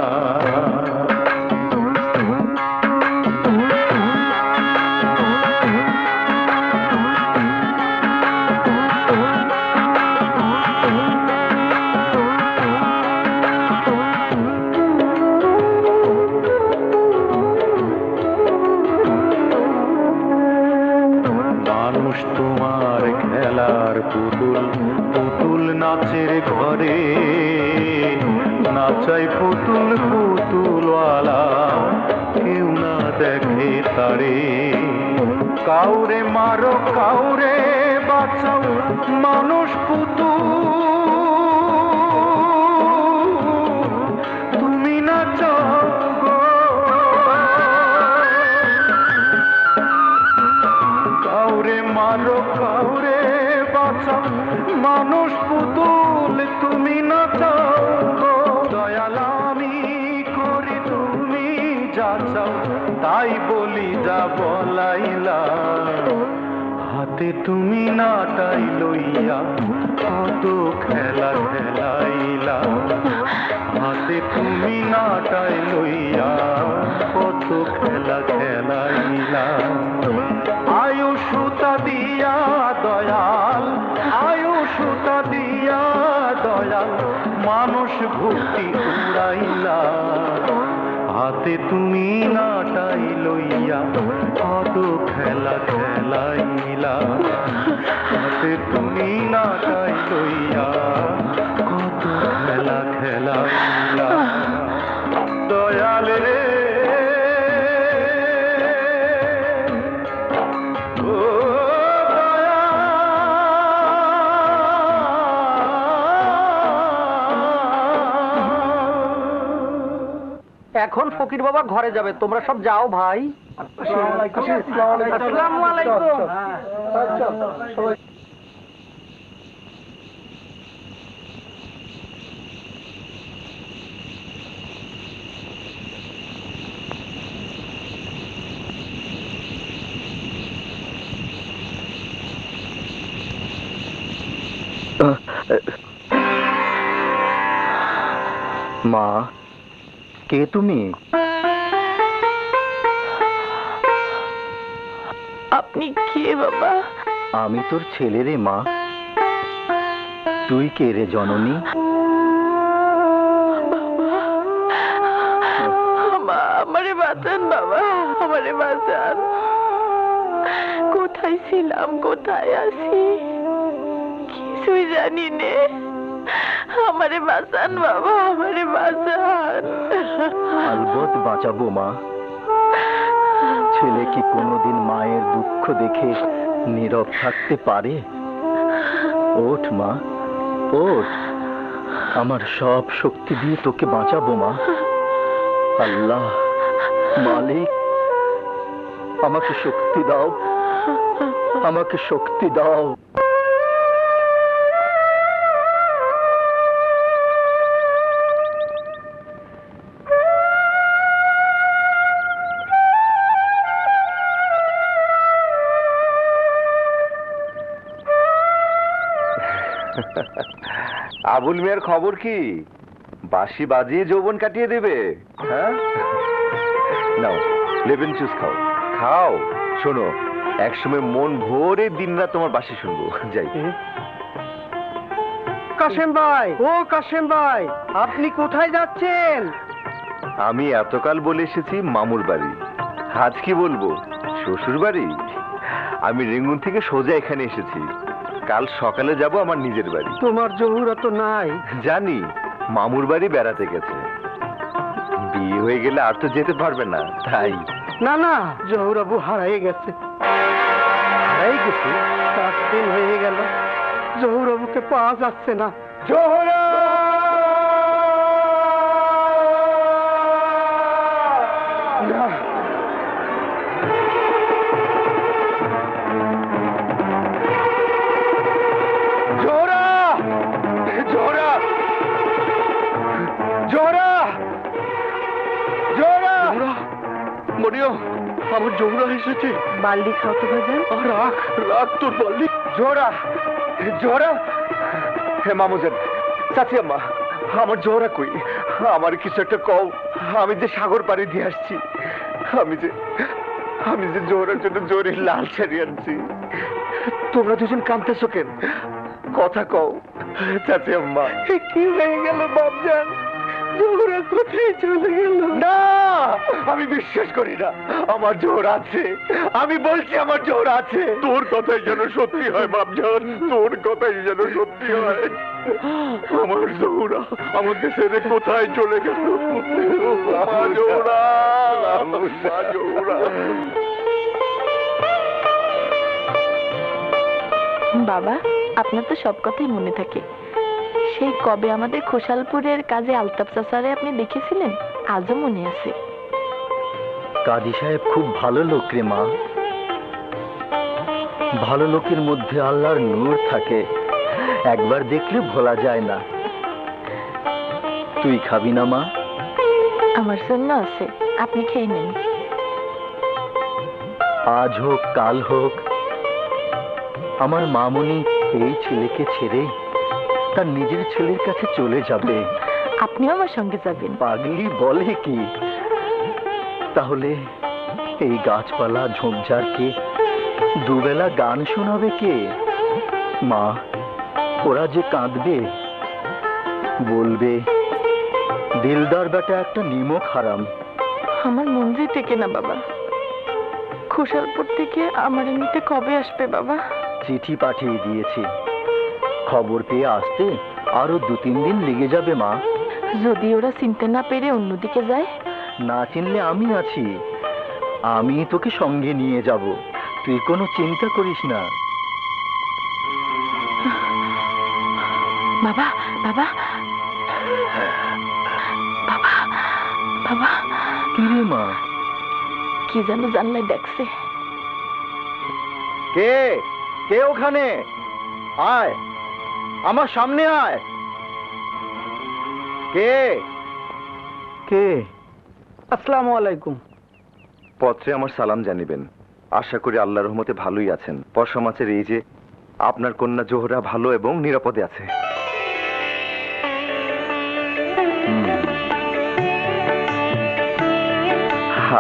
পুতুল নাচের ঘরে, নাচাই পুতুল পুতুলওয়ালা, কেউ না দেখে তারে। কাউরে মারো কাউরে বাঁচাও, মানুষ পুতুল তুমি নাচাও গো। কাউরে মারো কাউরে বাঁচাও, মানুষ পুতুল তুমি নাচাও গো। দয়াল আমি করি তুমি যা চাও, তাই বলি যা বলাইলা। হাতে তুমি নাটাই লইয়া কত খেলা খেলাইলা। হাতে তুমি নাটাই লইয়া কত খেলা খেলাইলা। আয়ু সুতা দিয়া দয়াল, আয়ু সুতা দিয়া দয়াল, মানুষ ভক্তি উড়াইলা। হাতে তুমি নাটাই লইয়া কত খেলা খেলাইলা। হাতে তুমি নাটাই লইয়া কত খেলা খেলাইলা। দয়াল রে এখন ফকির বাবা ঘরে যাবে, তোমরা সব যাও ভাই। আসসালামু আলাইকুম। মা, কে তুমি? আপনি কে বাবা? আমি তোর ছেলে রে মা। তুই কে রে জননী? আমারে বাঁচান বাবা, আমারে বাঁচান। কোথায় ছিলাম, কোথায় আছি কিছুই জানি নে। আমারে বাঁচান বাবা, আমারে বাঁচান। আলবত বাঁচাবো মা। ছেলে কি কোনোদিন মায়ের দুঃখ দেখে নীরব থাকতে পারে? ওঠ মা, ওঠ। আমার সব শক্তি দিয়ে তোকে বাঁচাবো মা। আল্লাহ মালিক, আমাকে শক্তি দাও, আমাকে শক্তি দাও। আবুল মিয়ার খবর কি? বাঁশি বাজিয়ে যৌবন কাটিয়ে দেবে? হ্যাঁ, নাও লেমন জুস খাও, খাও। শোনো, একসময় মন ভরে দিনরাত তোমার বাঁশি শুনবো। যাই। কাশেম ভাই, ও কাশেম ভাই, আপনি কোথায় যাচ্ছেন? আমি এতকাল বলে এসেছি মামুর বাড়ি, আজ কি বলবো শ্বশুর বাড়ি। আমি রেঙ্গুন থেকে সোজা এখানে এসেছি। কাল সকালে যাব আমার নিজের বাড়ি। তোমার জহুরা তো নাই। জানি, মামুর বাড়ি বেড়াতে গেছে। বিয়ে হয়ে গেলে আর তো যেতে পারবে না, তাই। না না, জহুরাবু হারাই গেছে। হারাই গেছে? 7 দিন হয়ে গেল, জহুরাবুকে পাওয়া যাচ্ছে না। জোহরা! জোহরা! জোহরা! জোহরা! জোহরা! মরিও, আমার জোহরা এসেছে। বাল্টি খাও তো ভাইজান। রাখ রাখ তোর বাল্টি। জোহরা! জোহরা! হে মামুজান, চাচি আম্মা, আমার জোহরা কই? আমার কিছু একটা কও। আমি যে সাগর পাড়ি দিয়ে আসছি, আমি যে জোহরার জন্য জোরে লাল শাড়ি আনছি। তোমরা দুজন কাঁদতেছো কেন? কথা কও চাচি আম্মা। কি হয়ে গেল বাপজান? জহুরা কোথায় চলে গেল? না, আমি বিশ্বাস করি না আমার জোহর আছে। আমি বলছি আমার জোহর আছে। তোর কথাই যেন সত্যি হয় বাপজান, তোর কথাই যেন সত্যি হয়। আমার জহুরা আমাদের ছেড়ে কোথায় চলে গেল? মা জহুরা, মা জহুরা। বাবা, আপনার তো সব কথাই মনে থাকে। সেই কবে আমাদের খোসালপুরের কাজে আলতাফ চাচারে আপনি দেখেছিলেন, আজও মনে আছে। কাজী সাহেব খুব ভালো লোক রে মা। ভালো লোকের মধ্যে আল্লাহর নূর থাকে, একবার দেখলে ভোলা যায় না। তুই খাবি না মা? আমার জন্য আছে, আপনি খেয়ে নিন। আজ হোক কাল হোক আমার মামুনি এই ছেলেকে ছেড়ে তার নিজের ছেলের কাছে চলে যাবে। আপনিও আমার সঙ্গে যাবেন? পাগলি বলে কি? তাহলে এই গাছপালা ঝোপঝাড়কে দুবেলা গান শোনাবে কে? মা, ওরা যে কাঁদবে, বলবে দিলদার বেটা একটা নিমক হারাম। আমার মন যে টেকে না বাবা। খোসালপুর থেকে আমার এমনিতে কবে আসবে বাবা? চিঠি পাঠিয়ে দিয়েছি, খবর পেয়ে আসতে আরো 2-3 দিন লেগে যাবে মা। যদি ওরা চিনতে না পেরে অন্যদিকে যায়? না চিনলে আমি আছি, আমি তোকে সঙ্গে নিয়ে যাব। তুই কোনো চিন্তা করিস না। বাবা, বাবা, বাবা, বাবা। কি রে মা? কি যেন জানলায় দেখছে। কে কে ওখানে? আয়, আমার সামনে আয়। কে কে? আসসালামু আলাইকুম। পত্রে আমার সালাম জানিবেন। আশা করি আল্লাহর রহমতে ভালোই আছেন। পরশা মাছের এই যে আপনার কন্যা জোহরা ভালো এবং নিরাপদে আছে।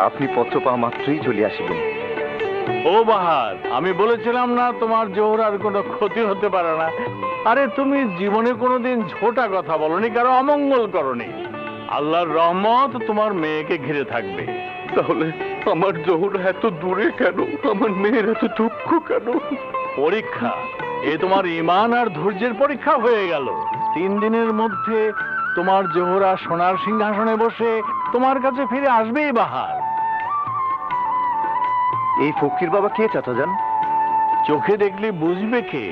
আপনি পত্র পাওয়া মাত্রই চলে আসবেন। ও বাহার, আমি বলেছিলাম না তোমার জোহরার কোনো ক্ষতি হতে পারে না? আরে তুমি জীবনে কোনোদিন ছোটা কথা বলনি, কারো অমঙ্গল করনি। আল্লাহর রহমত তোমার মেয়েকে ঘিরে থাকবে। তাহলে আমার জহুরা এত দূরে কেন? আমার মেয়ের এত দুঃখ কেন? পরীক্ষা, এ তোমার ঈমান আর ধৈর্যের পরীক্ষা হয়ে গেল। 3 দিনের মধ্যে তোমার জোহরা সোনার সিংহাসনে বসে তোমার কাছে ফিরে আসবেই বাহার। এই ফকির বাবা কে চাচাজান? চোখে দেখলে বুঝবে কে,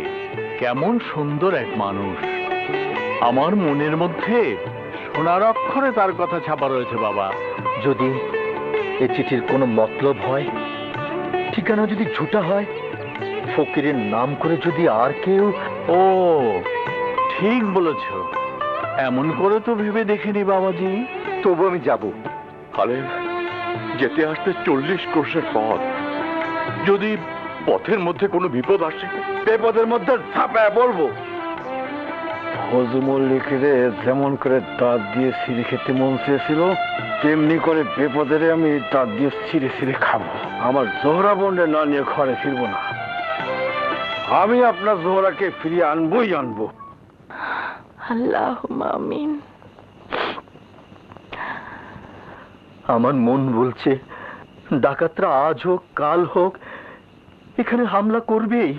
কেমন সুন্দর এক মানুষ। আমার মনের মধ্যে সোনার অক্ষরে তার কথা ছাপা রয়েছে বাবা। যদি এই চিঠির কোনো মতলব হয়, ঠিকানা যদি ঝুটা হয়, ফকিরের নাম করে যদি আর কেউ... ও ঠিক বলেছ, এমন করে তো ভেবে দেখিনি বাবাজি। তবু আমি যাব। আরে যেতে আসতে 40 ক্রোশের পথ। যদি পথের মধ্যে কোনো বিপদ আসে, বিপদের মধ্যে ঝাঁপায় পড়বো। ফজু মল্লিকের যেমন করে দাঁত দিয়ে ছিঁড়ে খেতে মন চেয়েছিল, তেমনি করে বিপদের আমি দাঁত দিয়ে ছিঁড়ে ছিঁড়ে খাবো। আমার জোহরা বোনরে না নিয়ে ঘরে ফিরবো না। আমি আপনার জোহরাকে ফিরিয়ে আনবোই আনবো। আল্লাহুম্মা আমিন। আমার মন বলছে ডাকাতরা আজ হোক কাল হোক এখানে হামলা করবেই।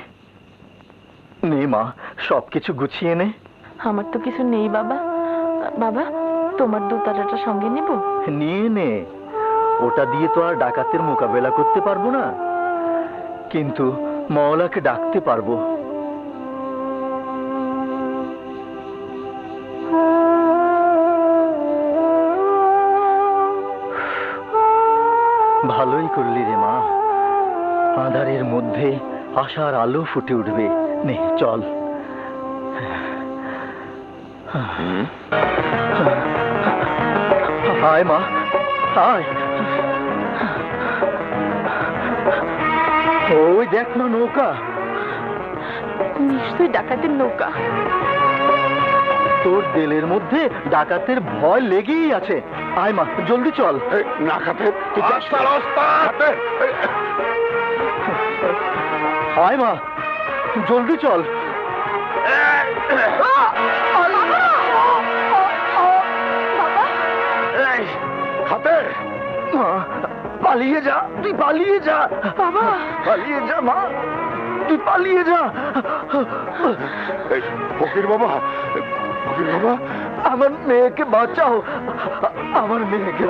নে মা, সবকিছু গুছিয়ে নে। আমার তো কিছু নেই বাবা। বাবা, তোমার দোতারাটা সঙ্গে নেব? নিয়ে নে, ওটা দিয়ে তো আর ডাকাতের মোকাবেলা করতে পারবো না, কিন্তু মওলাকে ডাকতে পারবো। ভালোই করলি রে মা, আঁধারের মধ্যে আশার আলো ফুটে উঠবে। নে চল। হায় মা, হায়। ওই দেখ না নৌকা। নিশ্চয়ই ডাকাতের নৌকা। তোর দিলের মধ্যে ডাকাতের ভয় লেগেই আছে। আয় মা, জলদি চল। আয় মা, জলদি চল। খাতের, পালিয়ে যা, তুই পালিয়ে যা বাবা, পালিয়ে যা মা, তুই পালিয়ে যা। ফকির বাবা, ফকির বাবা, আমার মেয়েকে বাঁচাও, আমার মেয়েকে।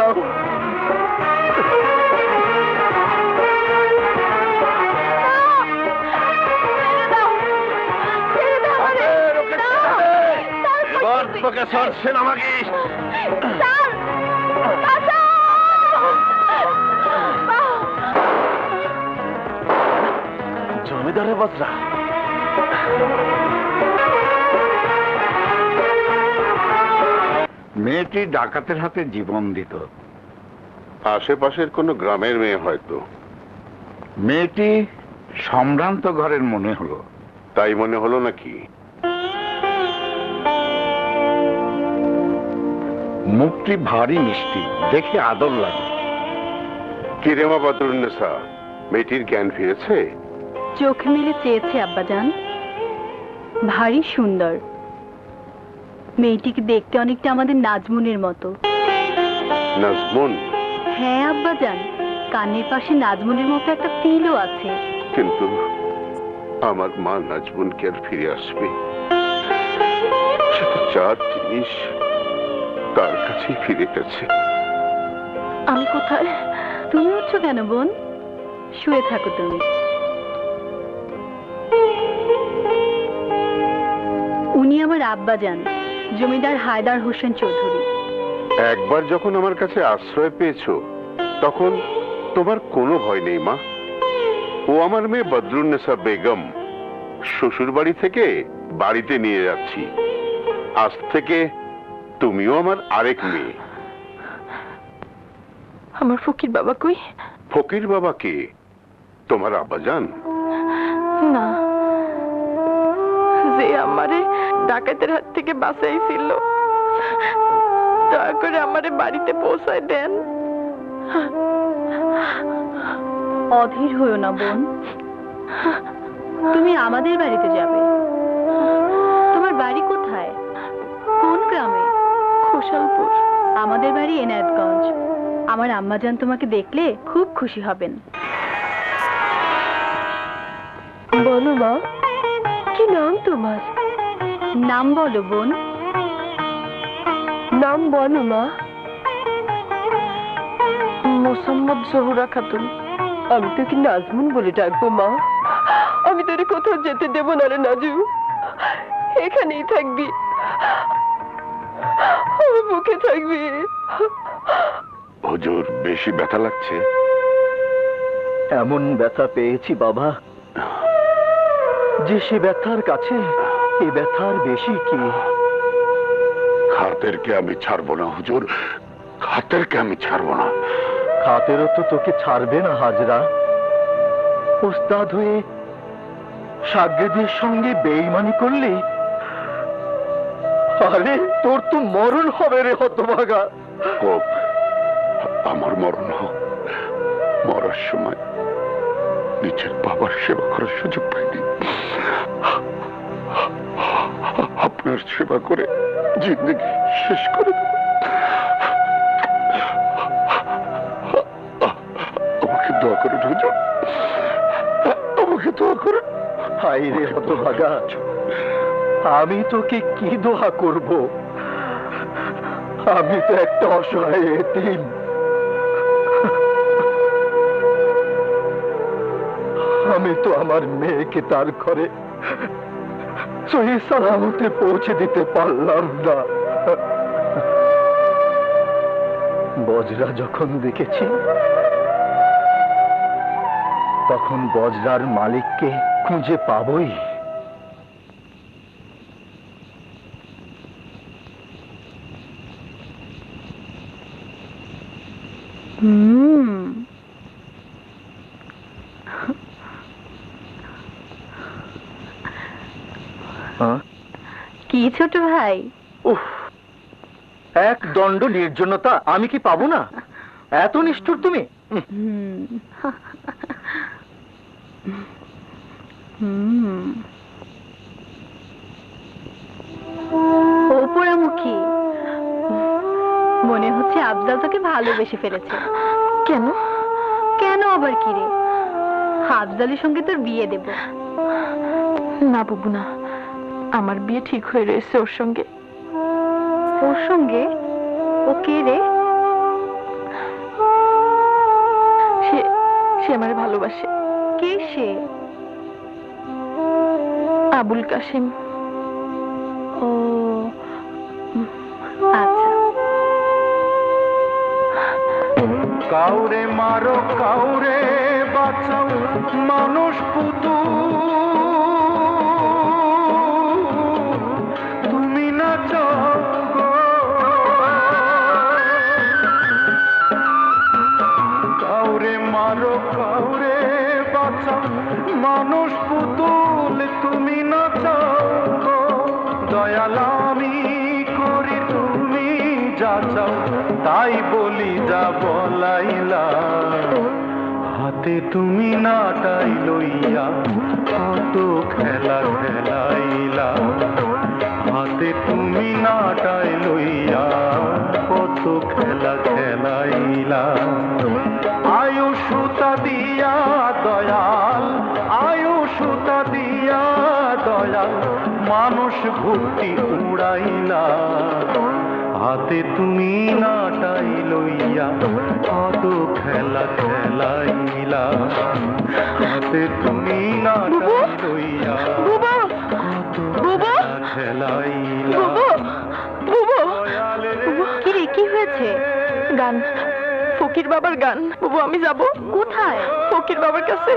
এবার তোকে ছাড়ছেন আমাকে। জমিদারের বাচ্চা। মেয়েটি ডাকাতের হাতে জীবন দিত। আশেপাশের কোনো গ্রামের মেয়ে হয়তো। মেয়েটি সম্ভ্রান্ত ঘরের মনে হলো। তাই মনে হলো নাকি? মুখটি ভারী মিষ্টি, দেখে আদর লাগে। কিরেমা বদরুন্নেসা, মেয়েটির জ্ঞান ফিরেছে? চোখ মেলে চেয়েছে আব্বাজান। ভারী সুন্দর। মেয়েটিকে দেখতে অনেকটা আমাদের নাজমুনের মতো। নাজমুন? হ্যাঁ আব্বাজান, কানের পাশে নাজমুনের মতো একটা তিলও আছে। কিন্তু আমার মা নাজমুন কি আর ফিরে আসবে? সে তো চার জিনিস তার কাছেই ফিরে গেছে। আমি কোথায়? তুমি উঠছো কেন বোন? শুয়ে থাকো তুমি। উনি আমার আব্বাজান, জমিদার হায়দার হোসেন চৌধুরী। একবার যখন আমার কাছে আশ্রয় পেয়েছো তখন তোমার কোনো ভয় নেই মা। ও আমার মেয়ে বদরুন্নেসা বেগম। শ্বশুর বাড়ি থেকে বাড়িতে নিয়ে যাচ্ছি। আজ থেকে তুমিও আমার আরেক মেয়ে। আমার ফকির বাবা কই? ফকির বাবা কে? তোমার আব্বাজান? না, যে আমারে ডাকাতের হাত থেকে বাঁচাইছিল। দয়া করে আমারে বাড়িতে পৌঁছায় দেন। অধীর হইও না বোন, তুমি আমাদের বাড়িতে যাবে। তোমার বাড়ি কোথায়? কোন গ্রামে? খোসালপুর। আমাদের বাড়ি এনায়েতগঞ্জ। আমার আম্মাজান তোমাকে দেখলে খুব খুশি হবেন। বলো মা, কি নাম তোমার? নাম বলো বোন। নাম বলো মা। মোসাম্মদ জহুরা খাতুন। আমি তোকে নাজমুন বলে ডাকবো মা। আমি তোরে কোথাও যেতে দেব না রে নাজু, এখানেই থাকবি, আমার বুকে থাকবি। হুজুর, বেশি ব্যথা লাগছে? এমন ব্যথা পেয়েছি বাবা যে সে ব্যথার কাছে এ ব্যথার বেশি কি। খাতেরকে আমি ছাড়বো না হুজুর, খাতেরকে আমি ছাড়বো না। খাতেরও তো তোকে ছাড়বে না হাজরা। ওস্তাদ হয়ে সাগরেদের সঙ্গে বেঈমানি করলি। আরে তোর তো মরণ হবে রে হতভাগা। হোক, আমার মরণ হোক। মরার সময় নিজের বাবার সেবা করার সুযোগ পাইনি। আপনার সেবা করে জিন্দগি শেষ করে দেব। আমাকে দোয়া করুন হুজুর, আমাকে তখন হাই রে হতভাগা, আমি তোকে কি দোয়া করব? আমি তো একটা অসহায় এতিম। আমি তো আমার মেয়েকে তার ঘরে সহি সালামতে পৌঁছে দিতে পারলাম না। বজরা যখন দেখেছি, তখন বজরার মালিককে খুঁজে পাবই। কি ছোট ভাই? উফ, এক দণ্ড নির্জনতা আমি কি পাবো না? এত নিষ্ঠুর তুমি? ও পোড়ামুখী, মনে হচ্ছে আফজাল তোকে ভালোবেসে ফেলেছে। কেন? কেন আবার কি রে? আফজালের সঙ্গে তোর বিয়ে দেব। না বুবু না, আমার বিয়ে ঠিক হয়ে রয়েছে ওর সঙ্গে। ওর সঙ্গে? ও কে রে? সে আমার ভালোবাসে। কে সে? আবুল কাসিম। ও আচ্ছা। কাউরে মারো কাউরে বাঁচাও, মানুষ পুতুল তুমি না চাও গো। কাউরে মারো কাউরে বাঁচাও, মানুষ পুতুল তুমি না চাও গো। দয়াল আমি করি তুমি যা চাও, তাই বলি যা বলাইলা। হাতে তুমি নাটাই লইয়া কত খেলা খেলাইলা। হাতে তুমি নাটাই লইয়া কত খেলা খেলাইলা। আয়ু সুতা দিয়া দয়াল, আয়ু সুতা দিয়া দয়াল, মানুষ ভক্তি উড়াইলা। হাতে তুমি নাটাই লইয়া কত খেলা খেলাইলা। হাতে তুমি নাটাই লইয়া কত খেলা খেলাইলা। কিরে, কি হয়েছে? গান, ফকির বাবার গান। বুবু আমি যাব। কোথায়? ফকির বাবার কাছে।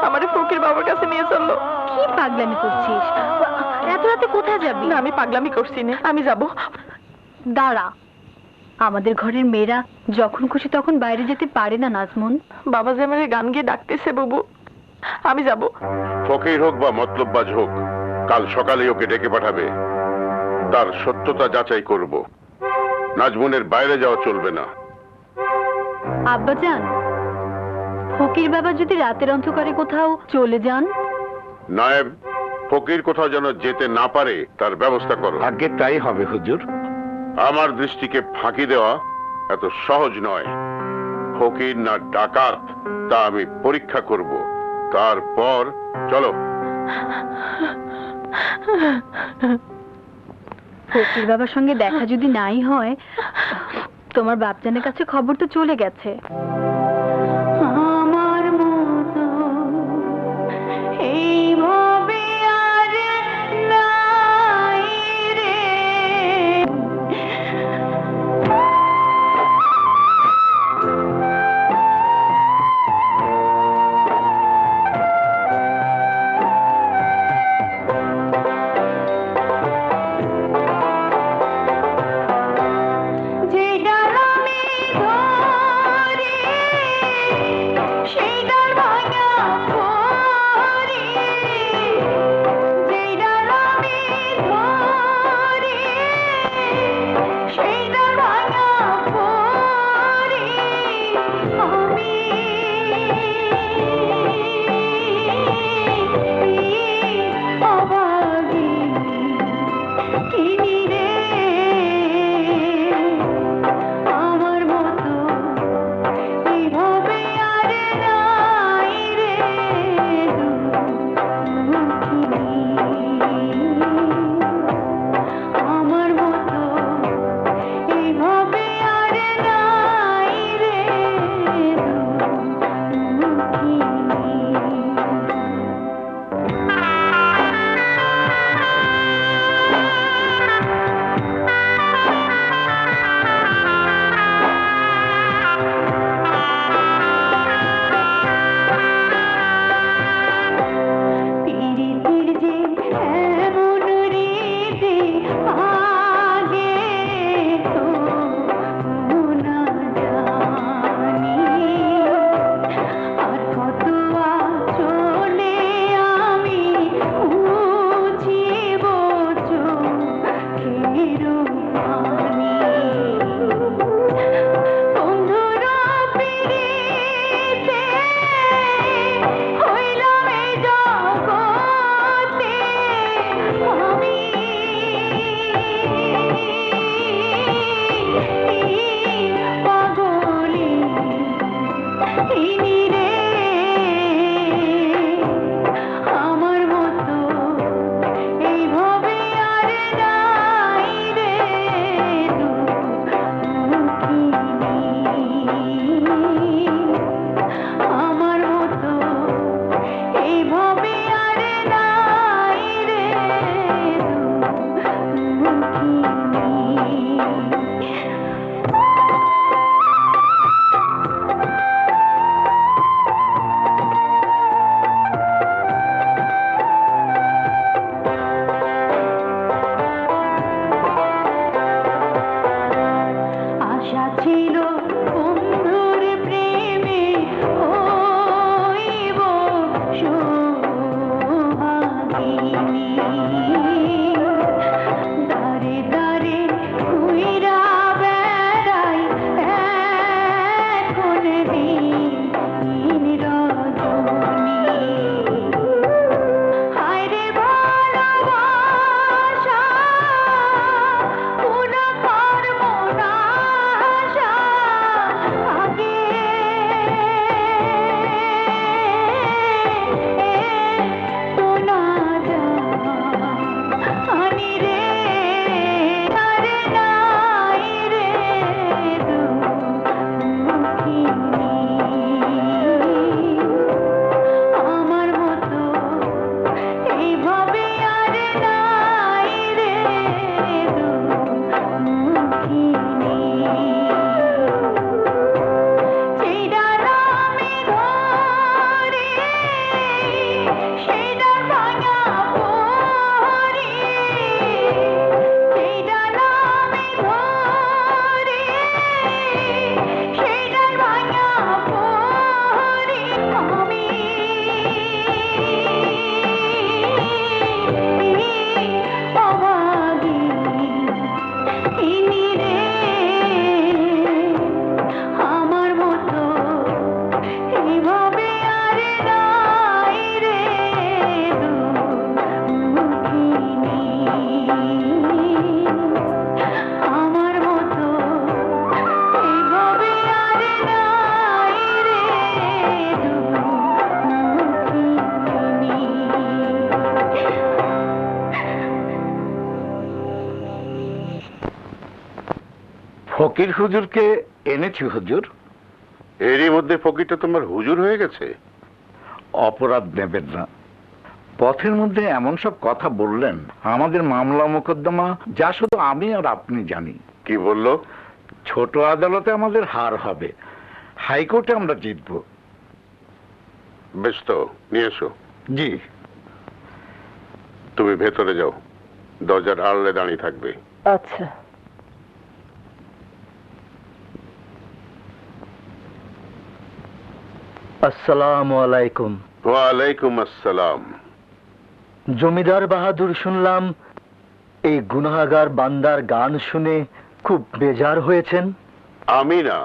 আমারে ফকির বাবার কাছে নিয়ে চললো। কি পাগলামি করছিস? এত রাতে কোথায় যাবি? না, আমি পাগলামি করছি না, আমি যাব। দাঁড়া, আমাদের ঘরের মেয়েরা যখন খুশি তখন বাইরে যেতে পারে না নাজমুন। বাবা যে আমারে গান গিয়ে ডাকতেছে বুবু, আমি যাব। ফকির হোক বা মতলববাজ হোক, কাল সকালে ওকে ডেকে পাঠাবে। তার সত্যতা যাচাই করব। নাজমুনের বাইরে যাওয়া চলবে না। আব্বাজান, ফকির বাবা যদি রাতের অন্ধকারে কোথাও চলে যান? নায়েব, ফকির কোথাও যেন যেতে না পারে তার ব্যবস্থা করো। আগে তাই হবে হুজুর। আমার দৃষ্টিকে ফাঁকি দেওয়া এত সহজ নয়। ফকির না ডাকাত তা আমি পরীক্ষা করব। তারপর চলো। ফকির বাবার সঙ্গে দেখা যদি নাই হয়, তোমার বাপজানের কাছে খবর তো চলে গেছে। আমার মতো এইভাবে আর নাই রে। যে ডাল আমি ধরে ফকির হুজুরকে এনেছি হুজুর। এরই মধ্যে ফকিরটা তোমার হুজুর হয়ে গেছে। অপরাধ নেবেন না, পথের মধ্যে এমন সব কথা বললেন, আমাদের মামলা মোকদ্দমা যা শুধু আমি আর আপনি জানি। কি বললো? ছোট আদালতে আমাদের হার হবে, হাইকোর্টে আমরা জিতবো। বেশ, তো নিয়ে এসো। জি। তুমি ভেতরে যাও, দরজার আড়ালে দাঁড়িয়ে থাকবে। আচ্ছা। আসসালামু আলাইকুম। ওয়ালাইকুম আসসালাম। জমিদার বাহাদুর, শুনলাম এই গুনাহগার বান্দার গান শুনে খুব বেজার হয়েছেন। আমি না,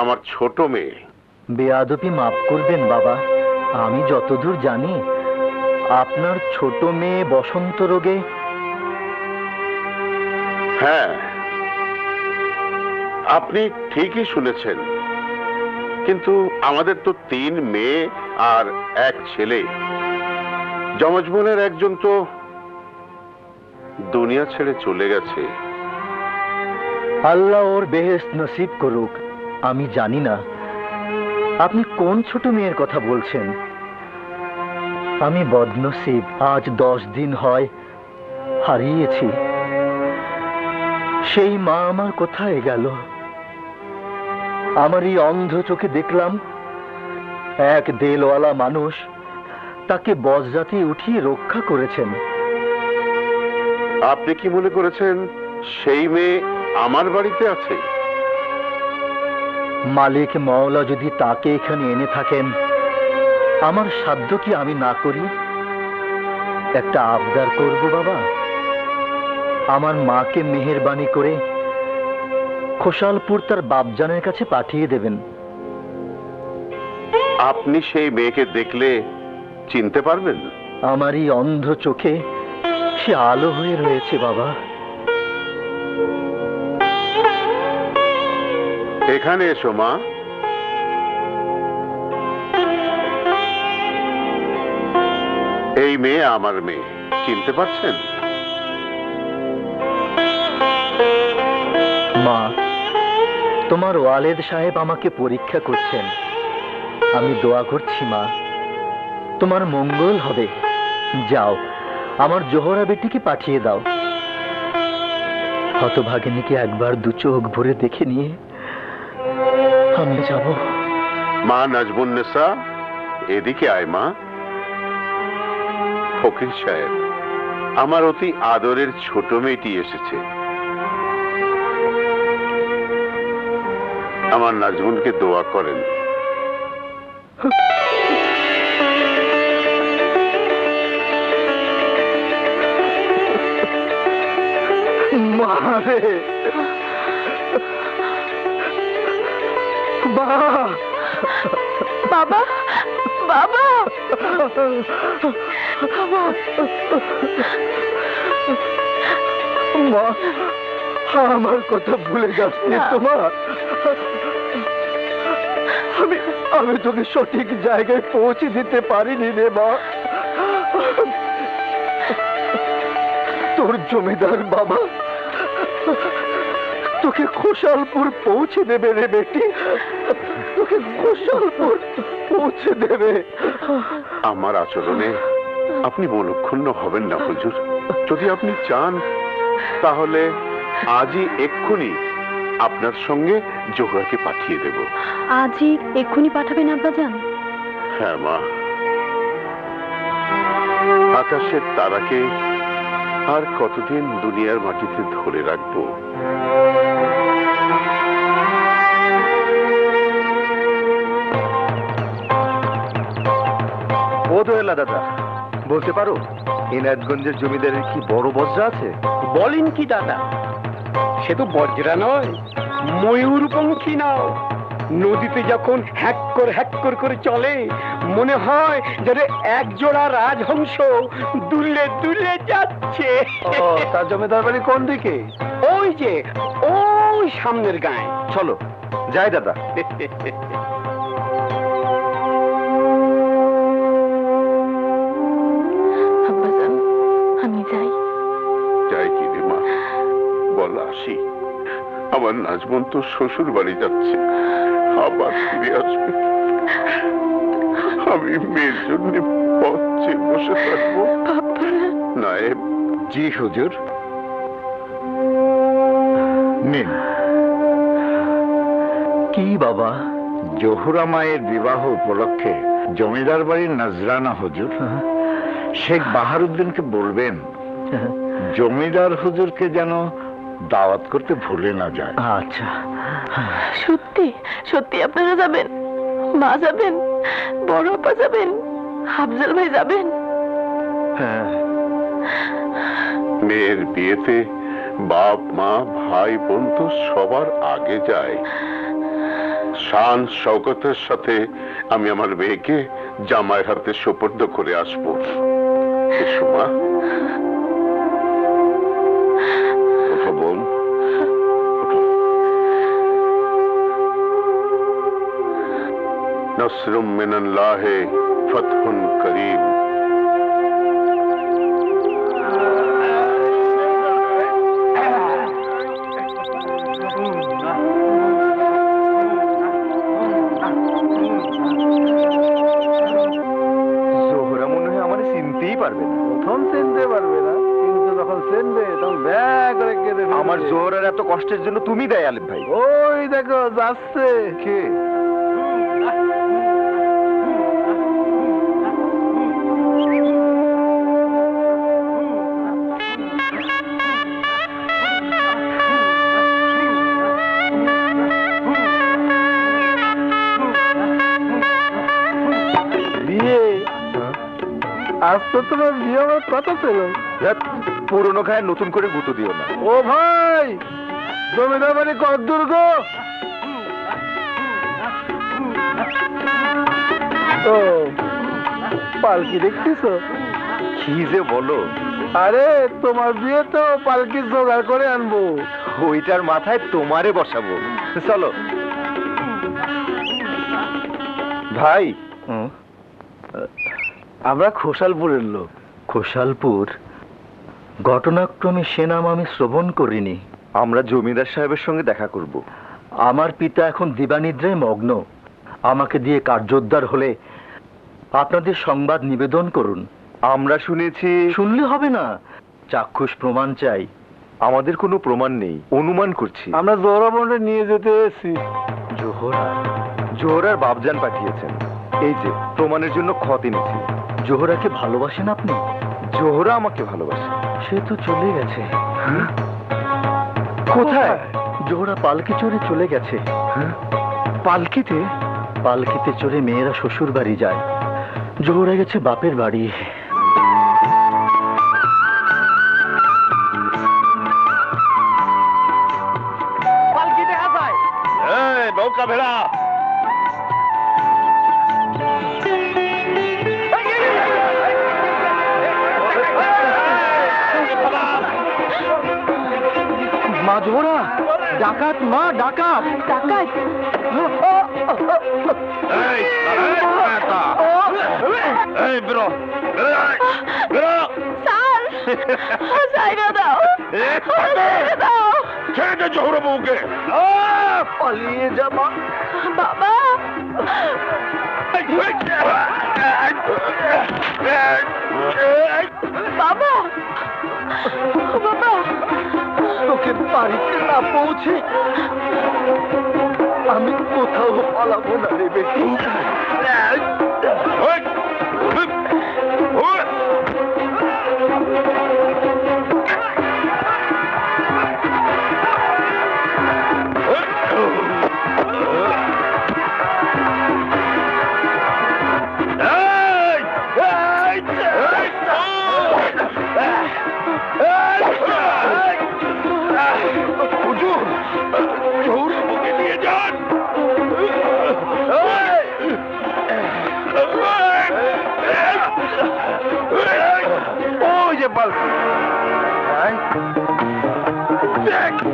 আমার ছোট মেয়ে। বেয়াদবি মাফ করবেন বাবা, আমি যতদূর জানি আপনার ছোট মেয়ে বসন্ত রোগে। হ্যাঁ, আপনি ঠিকই শুনেছেন, কিন্তু আমাদের তো 3 মেয়ে আর 1 ছেলে। যমজ বোনের একজন তো দুনিয়া ছেড়ে চলে গেছে। আল্লাহ ওর বেহেশত নসিব করুক। আমি জানি না আপনি কোন ছোট মেয়ের কথা বলছেন। আমি বদনসিব, আজ 10 দিন হয় হারিয়েছি। সেই মা আমার কোথায় গেল? আমার এই অন্ধ চোখে দেখলাম এক দেলওয়ালা মানুষ তাকে বজ্রাতে উঠিয়ে রক্ষা করেছেন। আপনি কি মনে করেছেন সেই মেয়ে আমার বাড়িতে আছে? মালিক মাওলা যদি তাকে এখানে এনে থাকেন, আমার সাধ্য কি আমি না করি? একটা আবদার করব বাবা, আমার মাকে মেহেরবানি করে খোসালপুর তার বাপজানের কাছে পাঠিয়ে দেবেন। আপনি সেই মেয়েকে দেখলে চিনতে পারবেন? আমার এই অন্ধ চোখে সে আলো হয়ে রয়েছে বাবা। এখানে এসো মা। এই মেয়ে আমার মেয়ে, চিনতে পারছেন? মা, তোমার ওয়ালেদ সাহেব আমাকে পরীক্ষা করছেন। আমি দোয়া করছি মা, তোমার মঙ্গল হবে। যাও, আমার জোহরা বেটিকে পাঠিয়ে দাও। হতভাগিনীকে একবার 2 চোখ ভরে দেখে নিয়ে আমি যাব। মা নাজমুন্নেসা, এদিকে আয় মা। ফকির সাহেব, আমার অতি আদরের ছোট মেয়েটি এসেছে। আমার নাজমুনকে দোয়া করেন। মারে বাবা, বাবা, মা, আমার কথা ভুলে যাচ্ছি তোমার। আমি তোকে সঠিক জায়গায় পৌঁছে দিতে পারিনি রে মা। তোর জমিদার বাবা তোকে খোসালপুর পৌঁছে দেবে রে বেটি, তোকে খোসালপুর পৌঁছে দেবে। আমার আচরণে আপনি মনক্ষুণ্ণ হবেন না হুজুর। যদি আপনি চান তাহলে আজই এক্ষুনি আপনার সঙ্গে জোহরাকে পাঠিয়ে দেব। আজই এক্ষুনি পাঠাবেন আব্বাজান? হ্যাঁ মা, আকাশের তারাকে আর কতদিন দুনিয়ার মাটিতে ধরে রাখবো? ও দোয়েলা দাদা, বলতে পারো এনায়তগঞ্জের জমিদারের কি বড় বজ্রা আছে? বলেন কি দাদা, সে তো বজ্রা নয়, ময়ূরপঙ্খী নাও। নদীতে যখন হ্যাক্কর করে চলে, মনে হয় যেন এক জোড়া রাজহংস দুলে দুলে যাচ্ছে। তার জমিদার বাড়ি কোন দিকে? ওই যে ওই সামনের গায়ে। চলো যাই দাদা। আব্বাজান, আমি যাই। যাই কি রে মা, বল আসি। আমার নাজমন তো শ্বশুর বাড়ি যাচ্ছে, আবার ফিরে আসবে। আমি মেয়ের জন্য পথ চেয়ে বসে থাকবো। নায়েব। জি হুজুর। নিন। কি বাবা? জহুরা মায়ের বিবাহ উপলক্ষে জমিদার বাড়ির নজরানা হুজুর। শেখ বাহারুদ্দিনকে বলবেন জমিদার হুজুরকে যেন দাওয়াত করতে ভুলে না যায়। আচ্ছা। সত্যি সত্যি আপনারা যাবেন? মা যাবেন, বড় আপা যাবেন, আফজাল ভাই যাবেন? হ্যাঁ। মেয়ের বিয়েতে বাপ মা ভাই বোন তো সবার আগে যায়। শান শওকতের সাথে আমি আমার মেয়েকে জামাইয়ের হাতে সুপর্দ করে আসবো। এসো মা। ওঠো বোন। নসরুম মিনাল্লাহি ফাতহুন করিম। আমার জোহরার এত কষ্টের জন্য তুমি দেয় আলিফ ভাই। ওই দেখো যাচ্ছে। কে? বিয়ে? আজ তো তোমার বিয়ে হওয়ার কথা ছিল। পুরনো খায় নতুন করে গুঁতো দিও না। ও ভাই, জমিদার বাড়ি কতদূর গো? ও পালকি দেখতেছো? কি যে বলো? আরে তোমার বিয়ে তো পালকি জোগাড় করে আনবো। ওইটার মাথায় তোমারে বসাবো। চলো ভাই। আমরা খোসালপুরের লোক। খোসালপুর? ঘটনাক্রমে সে নাম আমি শ্রবণ করিনি। আমরা জমিদার সাহেবের সঙ্গে দেখা করব। আমার পিতা এখন দিবানিদ্রায় মগ্ন। আমাকে দিয়ে কার্যোদ্ধার হলে আপনাদের সংবাদ নিবেদন করুন। আমরা শুনেছি। শুনলে হবে না, চাক্ষুষ প্রমাণ চাই। আমাদের কোনো প্রমাণ নেই, অনুমান করছি। আমরা জোহরা বোনটা নিয়ে যেতে এসেছি। জোহরা? জোহরার বাপজান পাঠিয়েছেন। এই যে প্রমাণের জন্য খত এনেছি। জোহরাকে ভালোবাসেন আপনি? জোহরা আমাকে ভালোবাসে। সে তো চলে গেছে। কোথায়? জোহরা পালকি চড়ে চলে গেছে। পালকিতে? পালকিতে চড়ে মেয়েরা শ্বশুর বাড়ি যায়। জোহরা গেছে বাপের বাড়ি। পালকি দেখা যায়। এই নৌকা ভেড়া, মা জোহরা, ডাকাত মা, ডাকাত। ডাকাত? এই বেরো, বেরো। স্যার, জায়গা দাও, জায়গা দাও। ছেড়ে দে জহুরা বউকে। পালিয়ে যা মা। বাবা, বাবা, বাবা। তোকে বাড়িতে না পৌঁছে আমি কোথাও পালাবো না রে বেটি।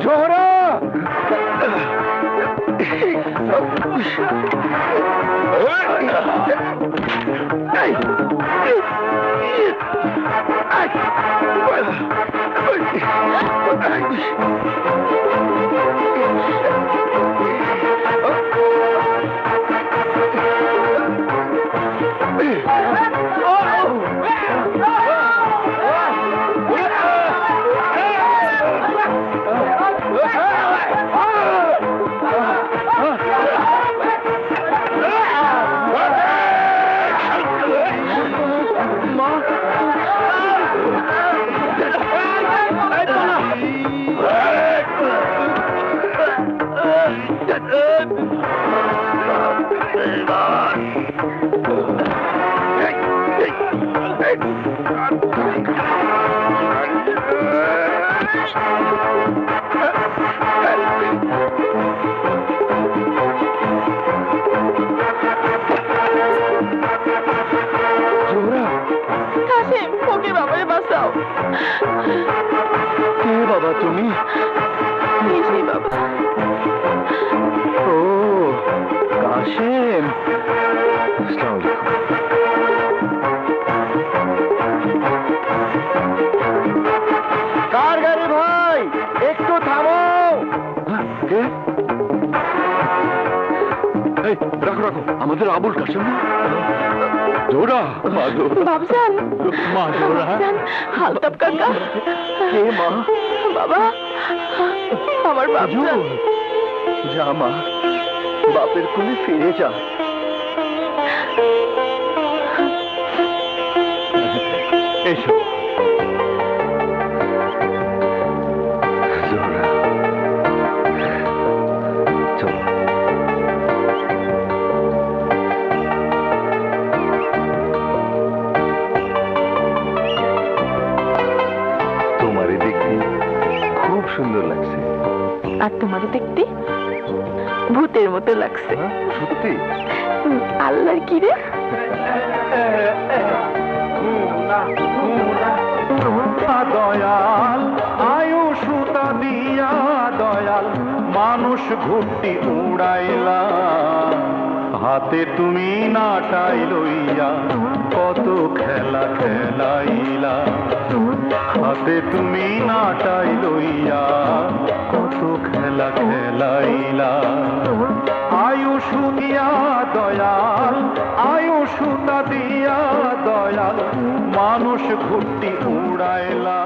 জোহরা, কাশিম, ওকে বাবারে বাঁচাও। কে বাবা তুমি? সেই বাবা। ও কাশেম, আসসালামু আলাইকুম। কার গাড়ি ভাই, একটু থামো। কে? এই রাখো রাখো, আমাদের আবুল কাশেম। জোরা বাবজান, মা জোরা, বাবজান, হালতাপ কাকা। কে মা? বাবা, আমার বাবজান। যা মা, বাপের কোলে ফিরে যা। এসো। জোহরা, চলো। তোমারে দেখতে খুব সুন্দর লাগছে। আর তোমারে দেখতে ভূতের মতো লাগছে। সত্যি? আল্লাহর কি রে? দয়াল আয়ু সুতা দিয়া দয়াল মানুষ ঘুরতি উড়াইলা, হাতে তুমি নাটাই লইয়া কত খেলা খেলাইলা, হাতে তুমি নাটাই লইয়া কত খেলা খেলাইলা। আয়ু সুতিয়া দয়াল, আয়ু সুতা দিয়া দয়াল মানুষ ঘুরতি উড়াইলা।